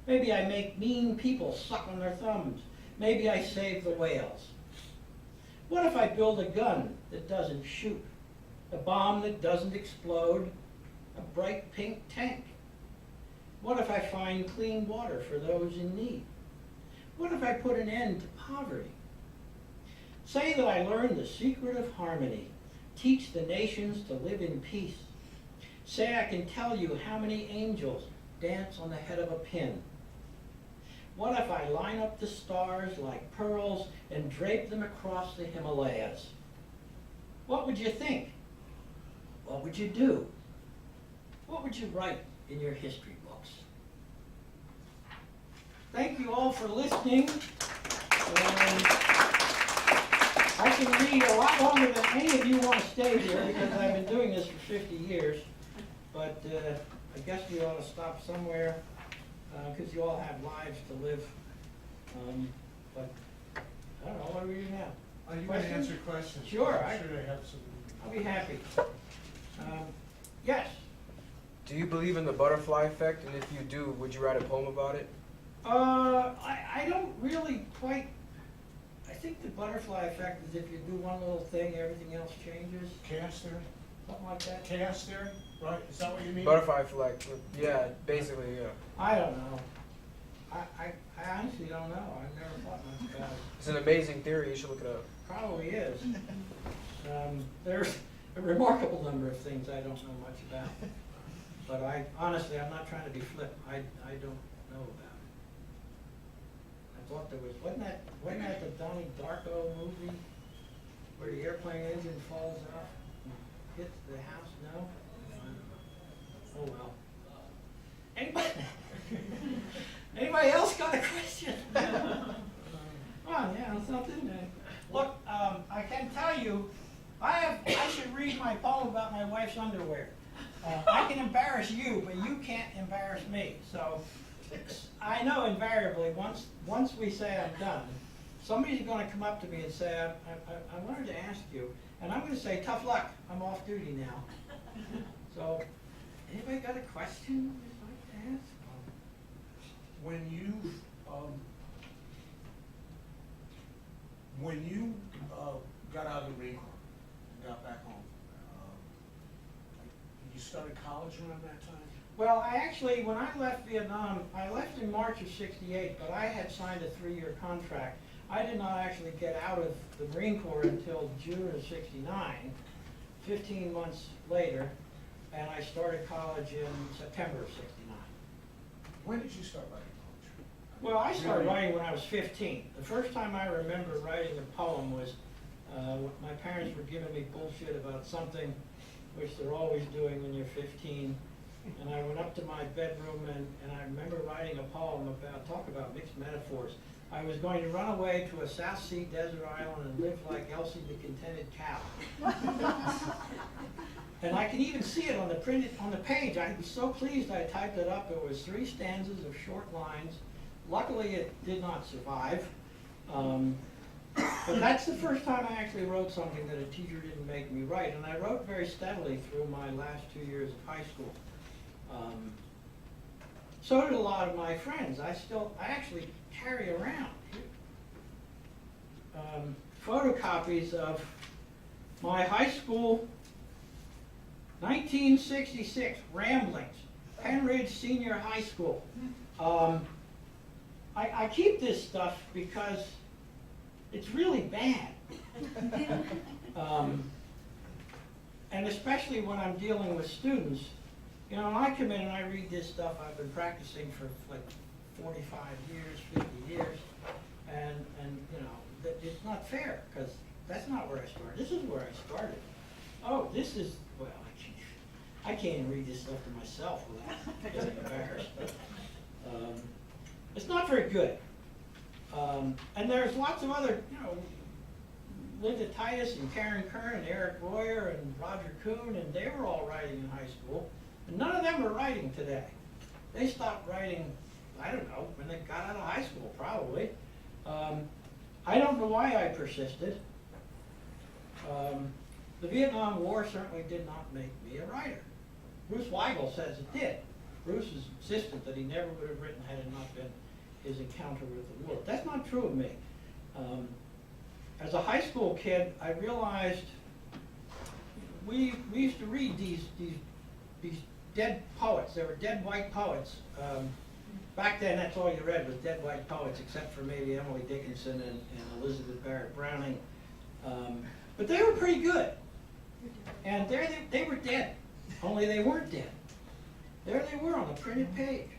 Maybe I make mean people suck on their thumbs. Maybe I save the whales. What if I build a gun that doesn't shoot, a bomb that doesn't explode, a bright pink tank? What if I find clean water for those in need? What if I put an end to poverty? Say that I learn the secret of harmony, teach the nations to live in peace. Say I can tell you how many angels dance on the head of a pin. What if I line up the stars like pearls and drape them across the Himalayas? What would you think? What would you do? What would you write in your history books? Thank you all for listening. I can read a lot longer than any of you want to stay here because I've been doing this for 50 years. But I guess we ought to stop somewhere because you all have lives to live. But I don't know, what do we do now? Are you going to answer questions? Sure. I'm sure they have some. I'll be happy. Yes? Do you believe in the butterfly effect? And if you do, would you write a poem about it? I don't really quite. I think the butterfly effect is if you do one little thing, everything else changes. Chaos theory? Something like that. Chaos theory? Right? Is that what you mean? Butterfly effect, yeah, basically, yeah. I don't know. I honestly don't know. I've never thought much about it. It's an amazing theory, you should look it up. Probably is. There's a remarkable number of things I don't know much about. But honestly, I'm not trying to be flip, I don't know about it. I thought there was, wasn't that the Donnie Darko movie where the airplane engine falls off and hits the house? No? Oh well. Anybody else got a question? Come on, yeah, something. Look, I can tell you, I should read my poem about my wife's underwear. I can embarrass you, but you can't embarrass me. So I know invariably, once we say I'm done, somebody's going to come up to me and say, I wanted to ask you, and I'm going to say, tough luck, I'm off duty now. So, anybody got a question you'd like to ask? When you got out of the Marine Corps and got back home, you started college around that time? Well, I actually, when I left Vietnam, I left in March of '68, but I had signed a 3-year contract. I did not actually get out of the Marine Corps until June of '69, 15 months later, and I started college in September of '69. When did you start writing poetry? Well, I started writing when I was 15. The first time I remember writing a poem was my parents were giving me bullshit about something, which they're always doing when you're 15. And I went up to my bedroom and I remember writing a poem about, talk about mixed metaphors. I was going to run away to a South Sea desert island and live like Elsie the Contented Cow. And I can even see it on the page. I was so pleased I typed it up. It was 3 stanzas of short lines. Luckily it did not survive. But that's the first time I actually wrote something that a teacher didn't make me write. And I wrote very steadily through my last 2 years of high school. So did a lot of my friends. I actually carry around photocopies of my high school 1966 Ramblings, Penn Ridge Senior High School. I keep this stuff because it's really bad. And especially when I'm dealing with students, you know, when I come in and I read this stuff, I've been practicing for like 45 years, 50 years, and you know, it's not fair, because that's not where I started. This is where I started. Oh, this is, well, I can't even read this stuff to myself without getting embarrassed. It's not very good. And there's lots of other, you know, Linda Titus and Karen Kern and Eric Royer and Roger Kuhn, and they were all writing in high school. And none of them are writing today. They stopped writing, I don't know, when they got out of high school, probably. I don't know why I persisted. The Vietnam War certainly did not make me a writer. Bruce Weigel says it did. Bruce is insistent that he never would have written had it not been his encounter with the war. That's not true of me. As a high school kid, I realized we used to read these dead poets. They were dead white poets. Back then, that's all you read was dead white poets, except for maybe Emily Dickinson and Elizabeth Barrett Browning. But they were pretty good. And there they were dead, only they weren't dead. There they were on the printed page.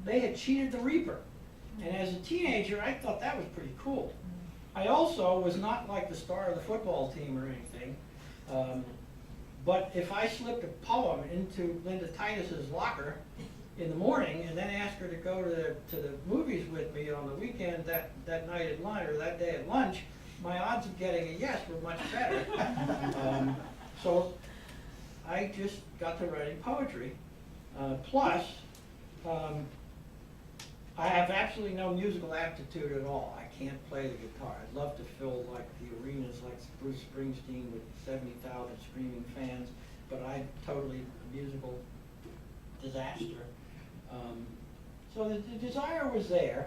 They had cheated the Reaper. And as a teenager, I thought that was pretty cool. I also was not like the star of the football team or anything. But if I slipped a poem into Linda Titus's locker in the morning and then asked her to go to the movies with me on the weekend that night at lunch, or that day at lunch, my odds of getting a yes were much better. So I just got to writing poetry. Plus, I have absolutely no musical aptitude at all. I can't play the guitar. I'd love to fill like the arenas like Bruce Springsteen with 70,000 screaming fans, but I'm totally a musical disaster. So the desire was there.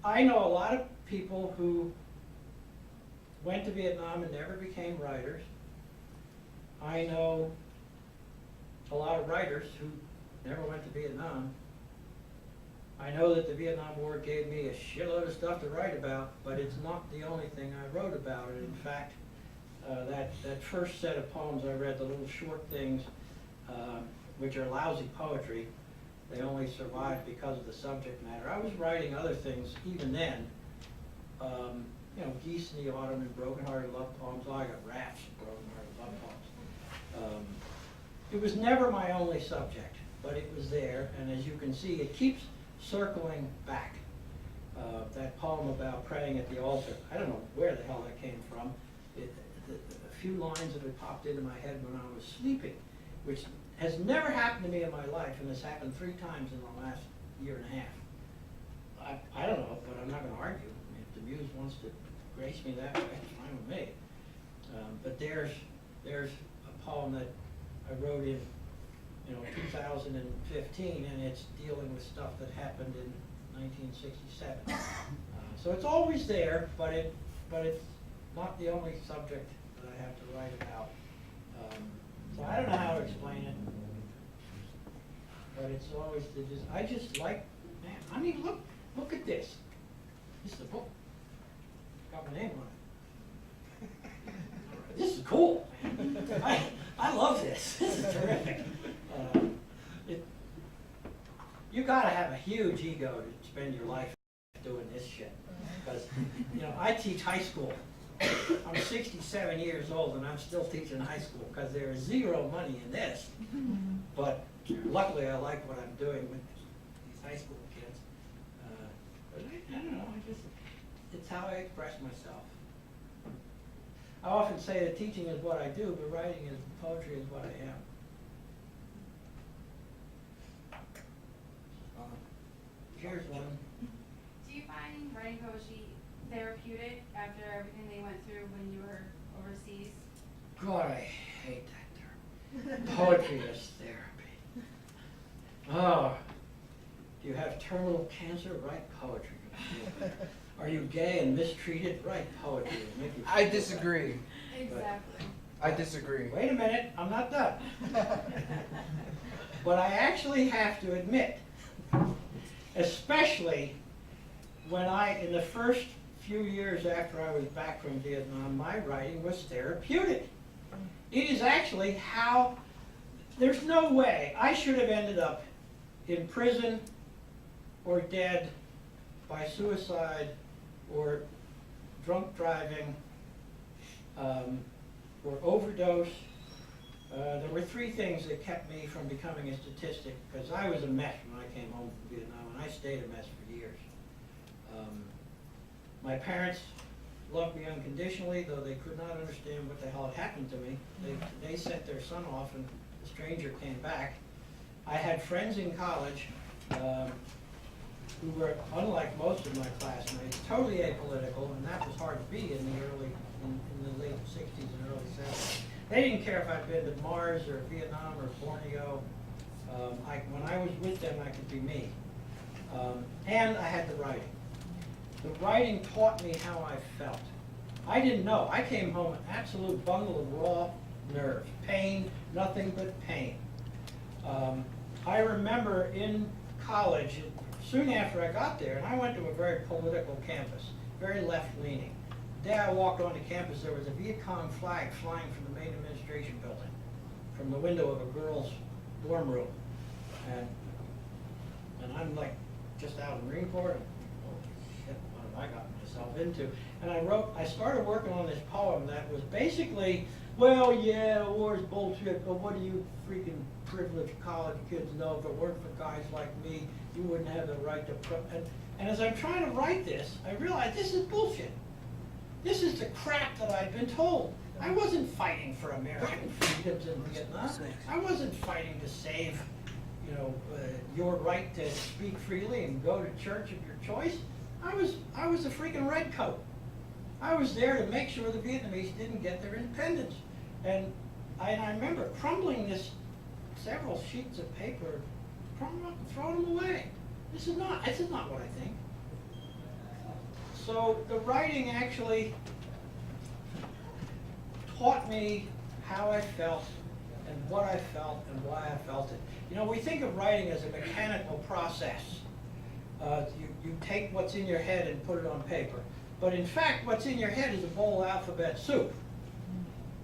I know a lot of people who went to Vietnam and never became writers. I know a lot of writers who never went to Vietnam. I know that the Vietnam War gave me a shitload of stuff to write about, but it's not the only thing I wrote about it. In fact, that first set of poems I read, the little short things, which are lousy poetry. They only survive because of the subject matter. I was writing other things even then. You know, Geese in the Autumn and Broken-Hearted Love Poems. Oh, I got rafts of Broken-Hearted Love Poems. It was never my only subject, but it was there, and as you can see, it keeps circling back. That poem about praying at the altar, I don't know where the hell that came from. A few lines of it popped into my head when I was sleeping, which has never happened to me in my life, and has happened 3 times in the last year and a half. I don't know, but I'm not going to argue. I mean, if the muse wants to grace me that way, it's fine with me. But there's a poem that I wrote in 2015, and it's dealing with stuff that happened in 1967. So it's always there, but it's not the only subject that I have to write about. So I don't know how to explain it, but it's always I just like, man. I mean, look at this. This is a book. Got my name on it. This is cool. I love this. This is terrific. You gotta have a huge ego to spend your life doing this shit. Because, I teach high school. I'm 67 years old and I'm still teaching high school because there is zero money in this. But luckily I like what I'm doing with these high school kids. But I don't know, it's how I express myself. I often say that teaching is what I do, but writing is poetry is what I am. Here's one. Do you find writing poetry therapeutic after everything they went through when you were overseas? God, I hate that term. Poetry is therapy. Oh, do you have terminal cancer? Write poetry. Are you gay and mistreated? Write poetry. Make you I feel disagree. Exactly. I disagree. better. Wait a minute, I'm not done. But I actually have to admit, especially when in the first few years after I was back from Vietnam, my writing was therapeutic. It is actually how, there's no way I should have ended up in prison or dead by suicide or drunk driving or overdose. There were 3 things that kept me from becoming a statistic, because I was a mess when I came home from Vietnam, and I stayed a mess for years. My parents loved me unconditionally, though they could not understand what the hell had happened to me. They sent their son off, and the stranger came back. I had friends in college who were, unlike most of my classmates, totally apolitical, and that was hard to be in the late 60s and early 70s. They didn't care if I'd been to Mars or Vietnam or Borneo. When I was with them, I could be me. And I had the writing. The writing taught me how I felt. I didn't know. I came home an absolute bundle of raw nerves, pain, nothing but pain. I remember in college, soon after I got there, and I went to a very political campus, very left-leaning. The day I walked onto campus, there was a Viet Cong flag flying from the main administration building, from the window of a girl's dorm room. And I'm like just out in Marine Corps, and holy shit, what have I gotten myself into? And I started working on this poem that was basically, well, yeah, war's bullshit, but what do you freaking privileged college kids know? If it weren't for guys like me, you wouldn't have the right to and as I'm trying to write this, I realized this is bullshit. This is the crap that I'd been told. I wasn't fighting for American freedoms in Vietnam. I wasn't fighting to save, your right to speak freely and go to church of your choice. I was a freaking redcoat. I was there to make sure the Vietnamese didn't get their independence. And I remember crumbling several sheets of paper, crumbling up and throwing them away. This is not what I think. So the writing actually taught me how I felt and what I felt and why I felt it. We think of writing as a mechanical process. You take what's in your head and put it on paper. But in fact, what's in your head is a bowl of alphabet soup.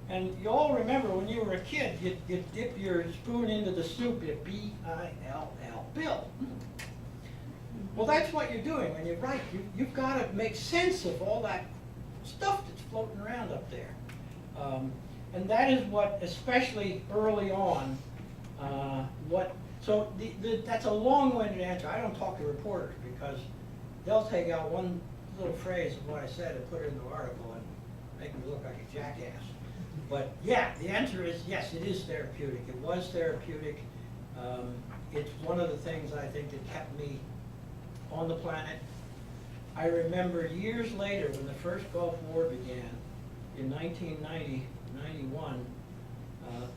And you all remember when you were a kid, you'd dip your spoon into the soup, you B-I-L-L, Bill. Well, that's what you're doing when you write. You've got to make sense of all that stuff that's floating around up there. And that is what, especially early on, that's a long-winded answer. I don't talk to reporters because they'll take out one little phrase of what I said and put it in the article and make me look like a jackass. But yeah, the answer is yes, it is therapeutic. It was therapeutic. It's one of the things I think that kept me on the planet. I remember years later when the first Gulf War began in 1990, 91,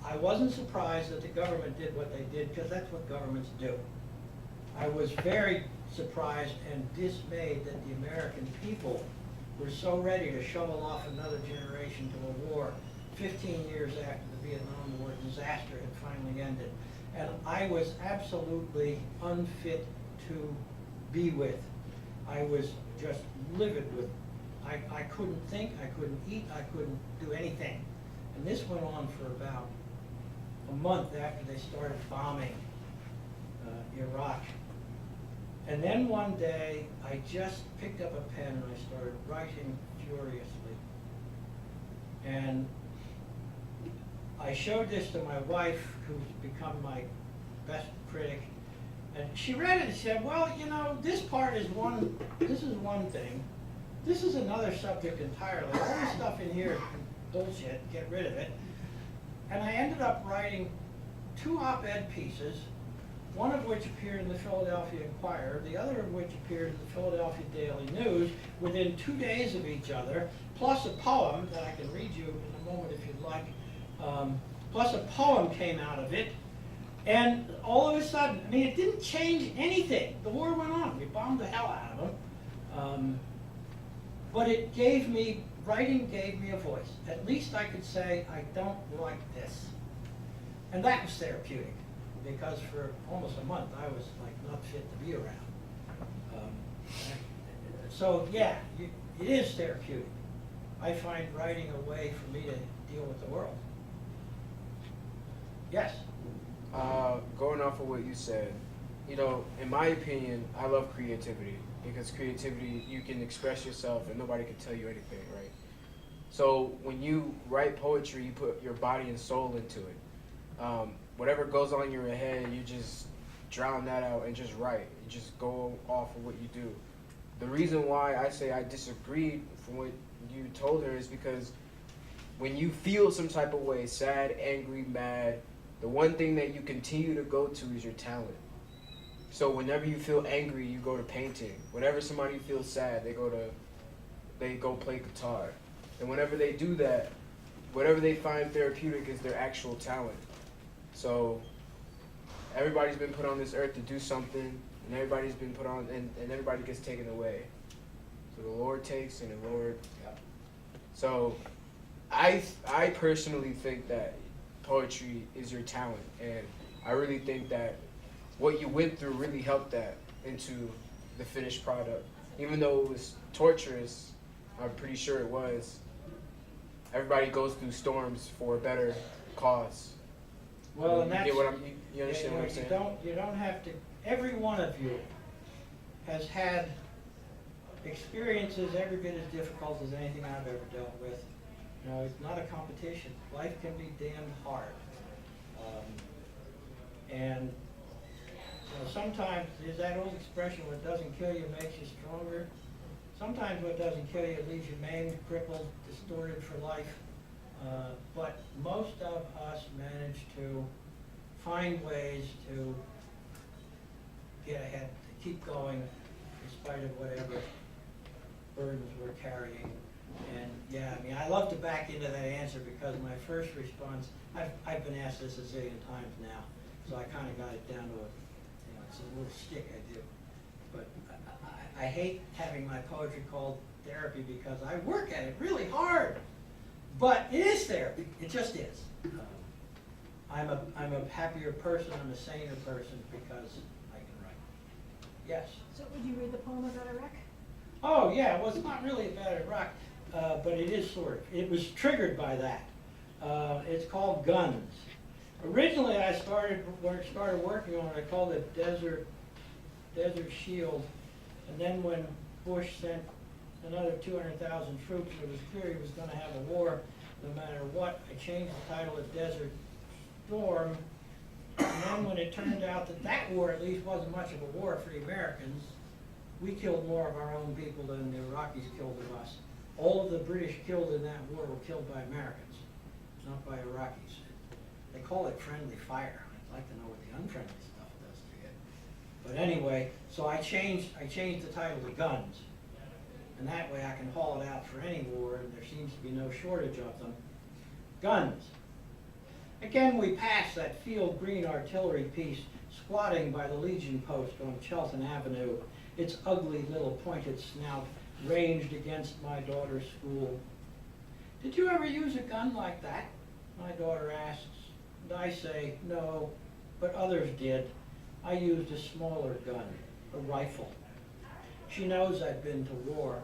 I wasn't surprised that the government did what they did because that's what governments do. I was very surprised and dismayed that the American people were so ready to shovel off another generation to a war 15 years after the Vietnam War disaster had finally ended. And I was absolutely unfit to be with. I was just livid with. I couldn't think, I couldn't eat, I couldn't do anything. And this went on for about a month after they started bombing Iraq. And then one day, I just picked up a pen and I started writing furiously. And I showed this to my wife, who's become my best critic, and she read it and said, well, you know, this is one thing. This is another subject entirely. All this stuff in here is bullshit, get rid of it. And I ended up writing 2 op-ed pieces, one of which appeared in the Philadelphia Inquirer, the other of which appeared in the Philadelphia Daily News within 2 days of each other, plus a poem that I can read you in a moment if you'd like. Plus a poem came out of it. And all of a sudden, I mean, it didn't change anything. The war went on. We bombed the hell out of them. But it gave me, writing gave me a voice. At least I could say, I don't like this. And that was therapeutic, because for almost a month, I was like not fit to be around. So yeah, it is therapeutic. I find writing a way for me to deal with the world. Yes? Going off of what you said, you know, in my opinion, I love creativity because creativity, you can express yourself and nobody can tell you anything, right? So when you write poetry, you put your body and soul into it. Whatever goes on in your head, you just drown that out and just write. You just go off of what you do. The reason why I say I disagreed from what you told her is because when you feel some type of way, sad, angry, mad, the one thing that you continue to go to is your talent. So whenever you feel angry, you go to painting. Whenever somebody feels sad, they go play guitar. And whenever they do that, whatever they find therapeutic is their actual talent. So everybody's been put on this earth to do something, and everybody's been put on, and everybody gets taken away. So the Lord takes, and the Lord. Yeah. So I personally think that poetry is your talent, and I really think that what you went through really helped that into the finished product. Even though it was torturous, I'm pretty sure it was. Everybody goes through storms for a better cause. Well, and that's, you understand what I'm saying? You don't have to, every one of you has had experiences every bit as difficult as anything I've ever dealt with. You know, it's not a competition. Life can be damn hard. And you know, sometimes there's that old expression, what doesn't kill you makes you stronger. Sometimes what doesn't kill you leaves you maimed, crippled, distorted for life. But most of us manage to find ways to get ahead, to keep going in spite of whatever burdens we're carrying. And yeah, I mean, I love to back into that answer because my first response, I've been asked this a zillion times now, so I kind of got it down to it's a little stick I do. But I hate having my poetry called therapy because I work at it really hard. But it is therapy. It just is. I'm a happier person. I'm a saner person because I can write. Yes. So would you read the poem about Iraq? Oh yeah. Well, it's not really about Iraq, but it is sort of. It was triggered by that. It's called Guns. Originally, I started working on it, I called it Desert Shield. And then when Bush sent another 200,000 troops, it was clear he was going to have a war no matter what. I changed the title to Desert Storm. And then when it turned out that that war at least wasn't much of a war for the Americans, we killed more of our own people than the Iraqis killed of us. All of the British killed in that war were killed by Americans, not by Iraqis. They call it friendly fire. I'd like to know what the unfriendly stuff does to you. But anyway, so I changed the title to Guns. And that way I can haul it out for any war, and there seems to be no shortage of them. Guns. Again, we pass that field green artillery piece squatting by the Legion post on Chelton Avenue, its ugly little pointed snout ranged against my daughter's school. Did you ever use a gun like that? My daughter asks, and I say, no, but others did. I used a smaller gun, a rifle. She knows I've been to war.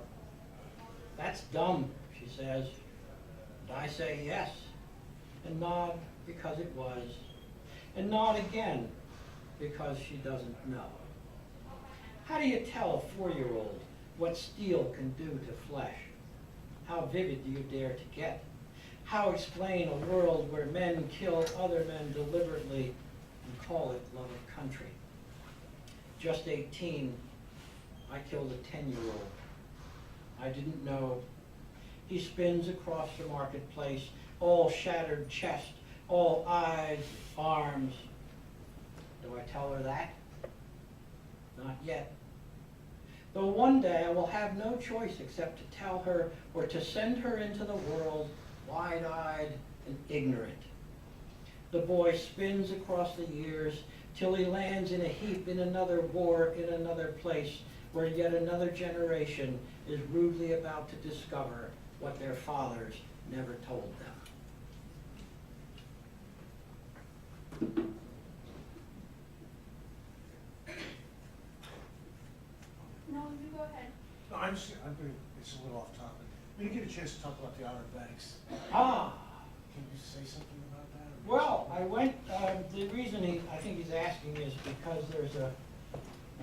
That's dumb, she says. And I say yes, and nod because it was, and nod again because she doesn't know. How do you tell a 4-year-old what steel can do to flesh? How vivid do you dare to get? How explain a world where men kill other men deliberately and call it love of country? Just 18, I killed a 10-year-old. I didn't know. He spins across the marketplace, all shattered chest, all eyes, arms. Do I tell her that? Not yet. Though one day I will have no choice except to tell her or to send her into the world wide-eyed and ignorant. The boy spins across the years till he lands in a heap in another war in another place where yet another generation is rudely about to discover what their fathers never told them. No, you go ahead. No, it's a little off topic. We didn't get a chance to talk about the Outer Banks. Ah, Can you say something about that? well, I went, the reason I think he's asking is because there's You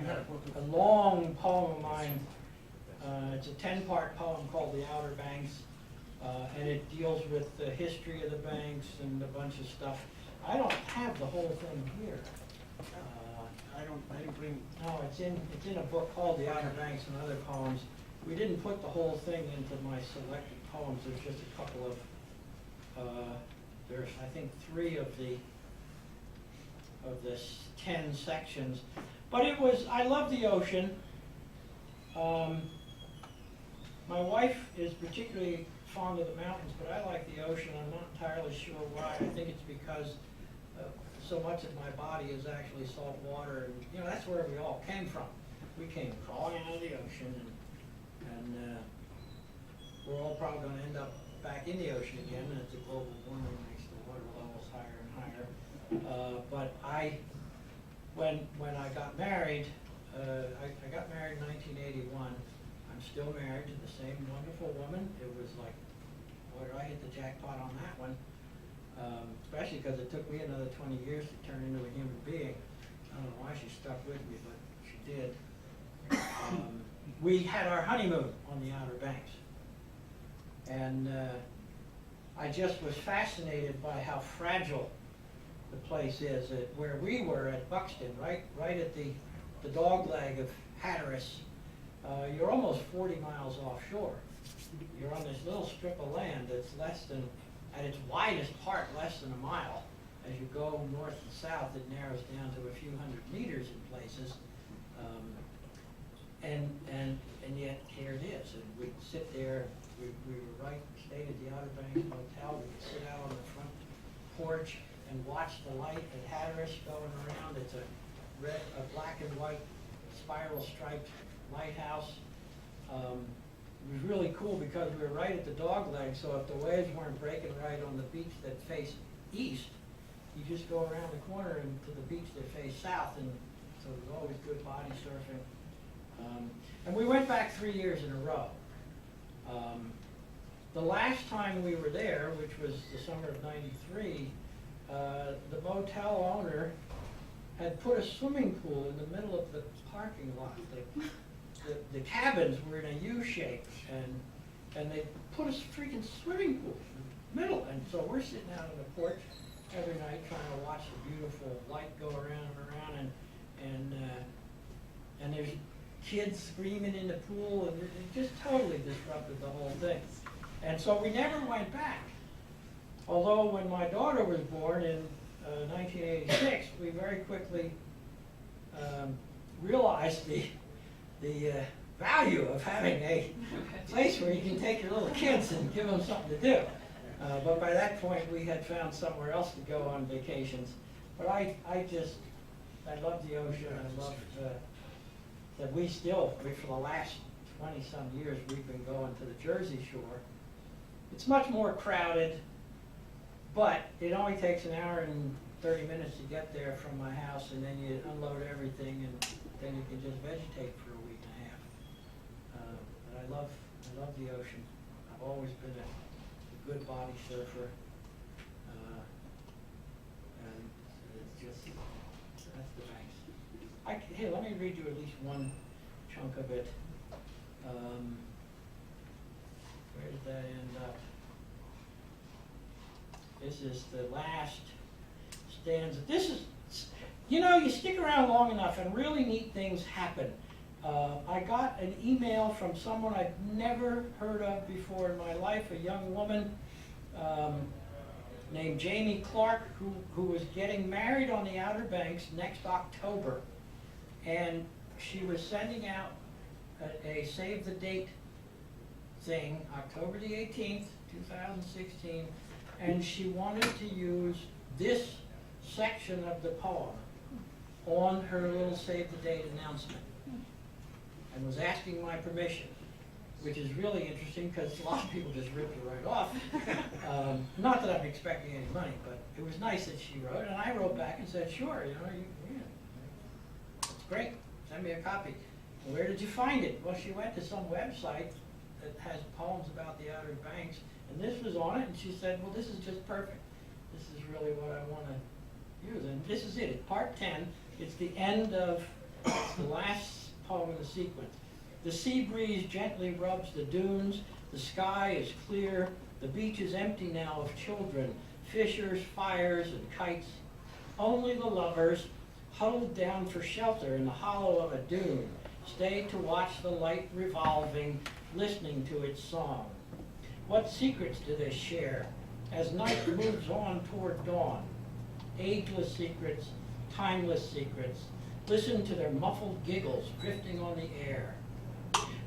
had a book a of... long poem of mine. It's a 10-part poem called The Outer Banks, and it deals with the history of the banks and a bunch of stuff. I don't have the whole thing here. I didn't bring... No, it's in a book called The Outer Banks and Other Poems. We didn't put the whole thing into my selected poems. There's just a couple of, there's I think 3 of the 10 sections. But it was, I love the ocean. My wife is particularly fond of the mountains, but I like the ocean. I'm not entirely sure why. I think it's because so much of my body is actually salt water, and you know that's where we all came from. We came crawling out of the ocean, and we're all probably going to end up back in the ocean again as the global warming makes the water levels higher and higher. But when I got married, I got married in 1981. I'm still married to the same wonderful woman. It was like, boy, did I hit the jackpot on that one. Especially because it took me another 20 years to turn into a human being. I don't know why she stuck with me, but she did. We had our honeymoon on the Outer Banks. And I just was fascinated by how fragile the place is. Where we were at Buxton, right at the dog leg of Hatteras, you're almost 40 miles offshore. You're on this little strip of land that's less than, at its widest part, less than a mile. As you go north and south, it narrows down to a few hundred meters in places. And yet here it is. And we'd sit there, we were stayed at the Outer Banks Motel. We could sit out on the front porch and watch the light at Hatteras going around. It's a black and white spiral striped lighthouse. It was really cool because we were right at the dog leg, so if the waves weren't breaking right on the beach that faced east, you just go around the corner and to the beach that faced south, and so it was always good body surfing. And we went back 3 years in a row. the last time we were there, which was the summer of '93, the motel owner had put a swimming pool in the middle of the parking lot. The cabins were in a U shape, and they put a freaking swimming pool in the middle. And so we're sitting out on the porch every night trying to watch the beautiful light go around and around, and there's kids screaming in the pool, and it just totally disrupted the whole thing. And so we never went back. Although when my daughter was born in 1986, we very quickly realized the value of having a place where you can take your little kids and give them something to do. But by that point, we had found somewhere else to go on vacations. But I love the ocean. I love that for the last 20-some years, we've been going to the Jersey Shore. It's much more crowded, but it only takes an hour and 30 minutes to get there from my house, and then you unload everything, and then you can just vegetate for a week and a half. But I love the ocean. I've always been a good body surfer, and it's just, that's the banks. Here, let me read you at least one chunk of it. Where did that end up? This is the last stanza. This is, you stick around long enough and really neat things happen. I got an email from someone I've never heard of before in my life, a young woman named Jamie Clark, who was getting married on the Outer Banks next October. And she was sending out a save the date thing, October the 18th, 2016, and she wanted to use this section of the poem on her little save the date announcement, and was asking my permission, which is really interesting because a lot of people just ripped it right off. Not that I'm expecting any money, but it was nice that she wrote, and I wrote back and said, sure, it's great, send me a copy. Where did you find it? Well, she went to some website that has poems about the Outer Banks, and this was on it, and she said, well, this is just perfect. This is really what I want to use, and this is it. It's part 10. It's the end of the last poem in the sequence. The sea breeze gently rubs the dunes. The sky is clear. The beach is empty now of children, fishers, fires, and kites. Only the lovers, huddled down for shelter in the hollow of a dune, stay to watch the light revolving, listening to its song. What secrets do they share as night moves on toward dawn? Ageless secrets, timeless secrets. Listen to their muffled giggles drifting on the air.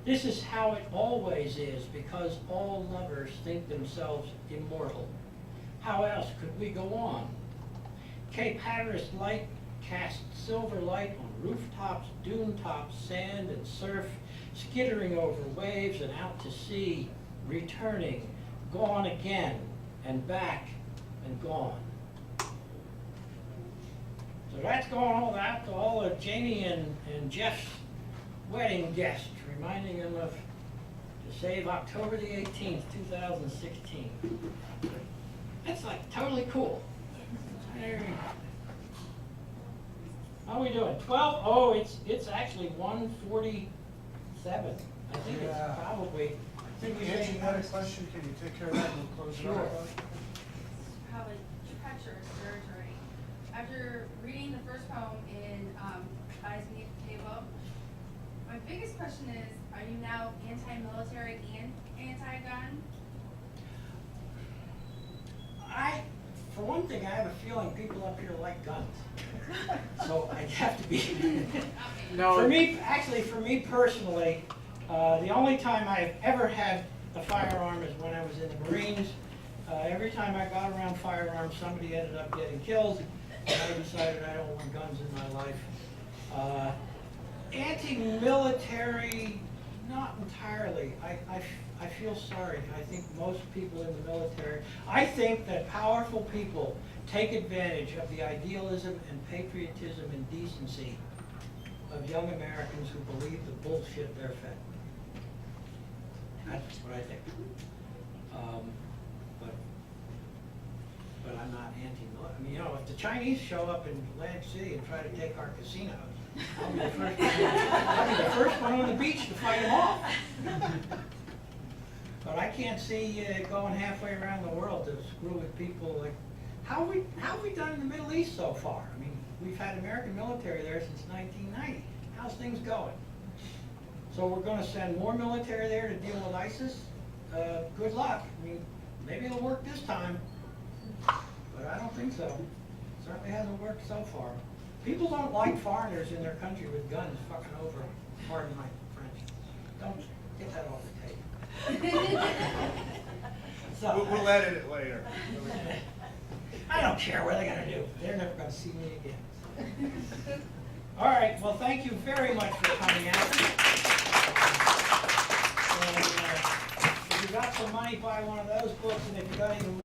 This is how it always is, because all lovers think themselves immortal. How else could we go on? Cape Hatteras light cast silver light on rooftops, dune tops, sand and surf, skittering over waves and out to sea, returning, gone again, and back and gone. So that's going all out to all of Jamie and Jeff's wedding guests, reminding them of to save October the 18th, 2016. That's like totally cool. How are we doing? 12? Oh, it's actually 1:47. I think it's probably. I think we answered that question. Can you take care of that and we'll close it Sure. out? Probably treacherous surgery. After reading the first poem in Eyes Beneath the Table, my biggest question is, are you now anti-military and anti-gun? For one thing, I have a feeling people up here like guns. So I have to be. No. For me personally, the only time I've ever had a firearm is when I was in the Marines. Every time I got around firearms, somebody ended up getting killed, and I decided I don't want guns in my life. Anti-military, not entirely. I feel sorry. I think most people in the military, I think that powerful people take advantage of the idealism and patriotism and decency of young Americans who believe the bullshit they're fed. That's what I think. But I'm not anti-military. I mean, you know, if the Chinese show up in Atlantic City and try to take our casinos, I'll be the first one on the beach to fight them off. But I can't see going halfway around the world to screw with people like, how have we done in the Middle East so far? I mean, we've had American military there since 1990. How's things going? So we're gonna send more military there to deal with ISIS? Good luck. I mean, maybe it'll work this time, but I don't think so. Certainly hasn't worked so far. People don't like foreigners in their country with guns fucking over, pardon my French. Don't get that off the tape. So, We'll edit it later. I don't care what they're gonna do. They're never gonna see me again. All right, well, thank you very much for coming out. And if you got some money, buy one of those books, and if you got even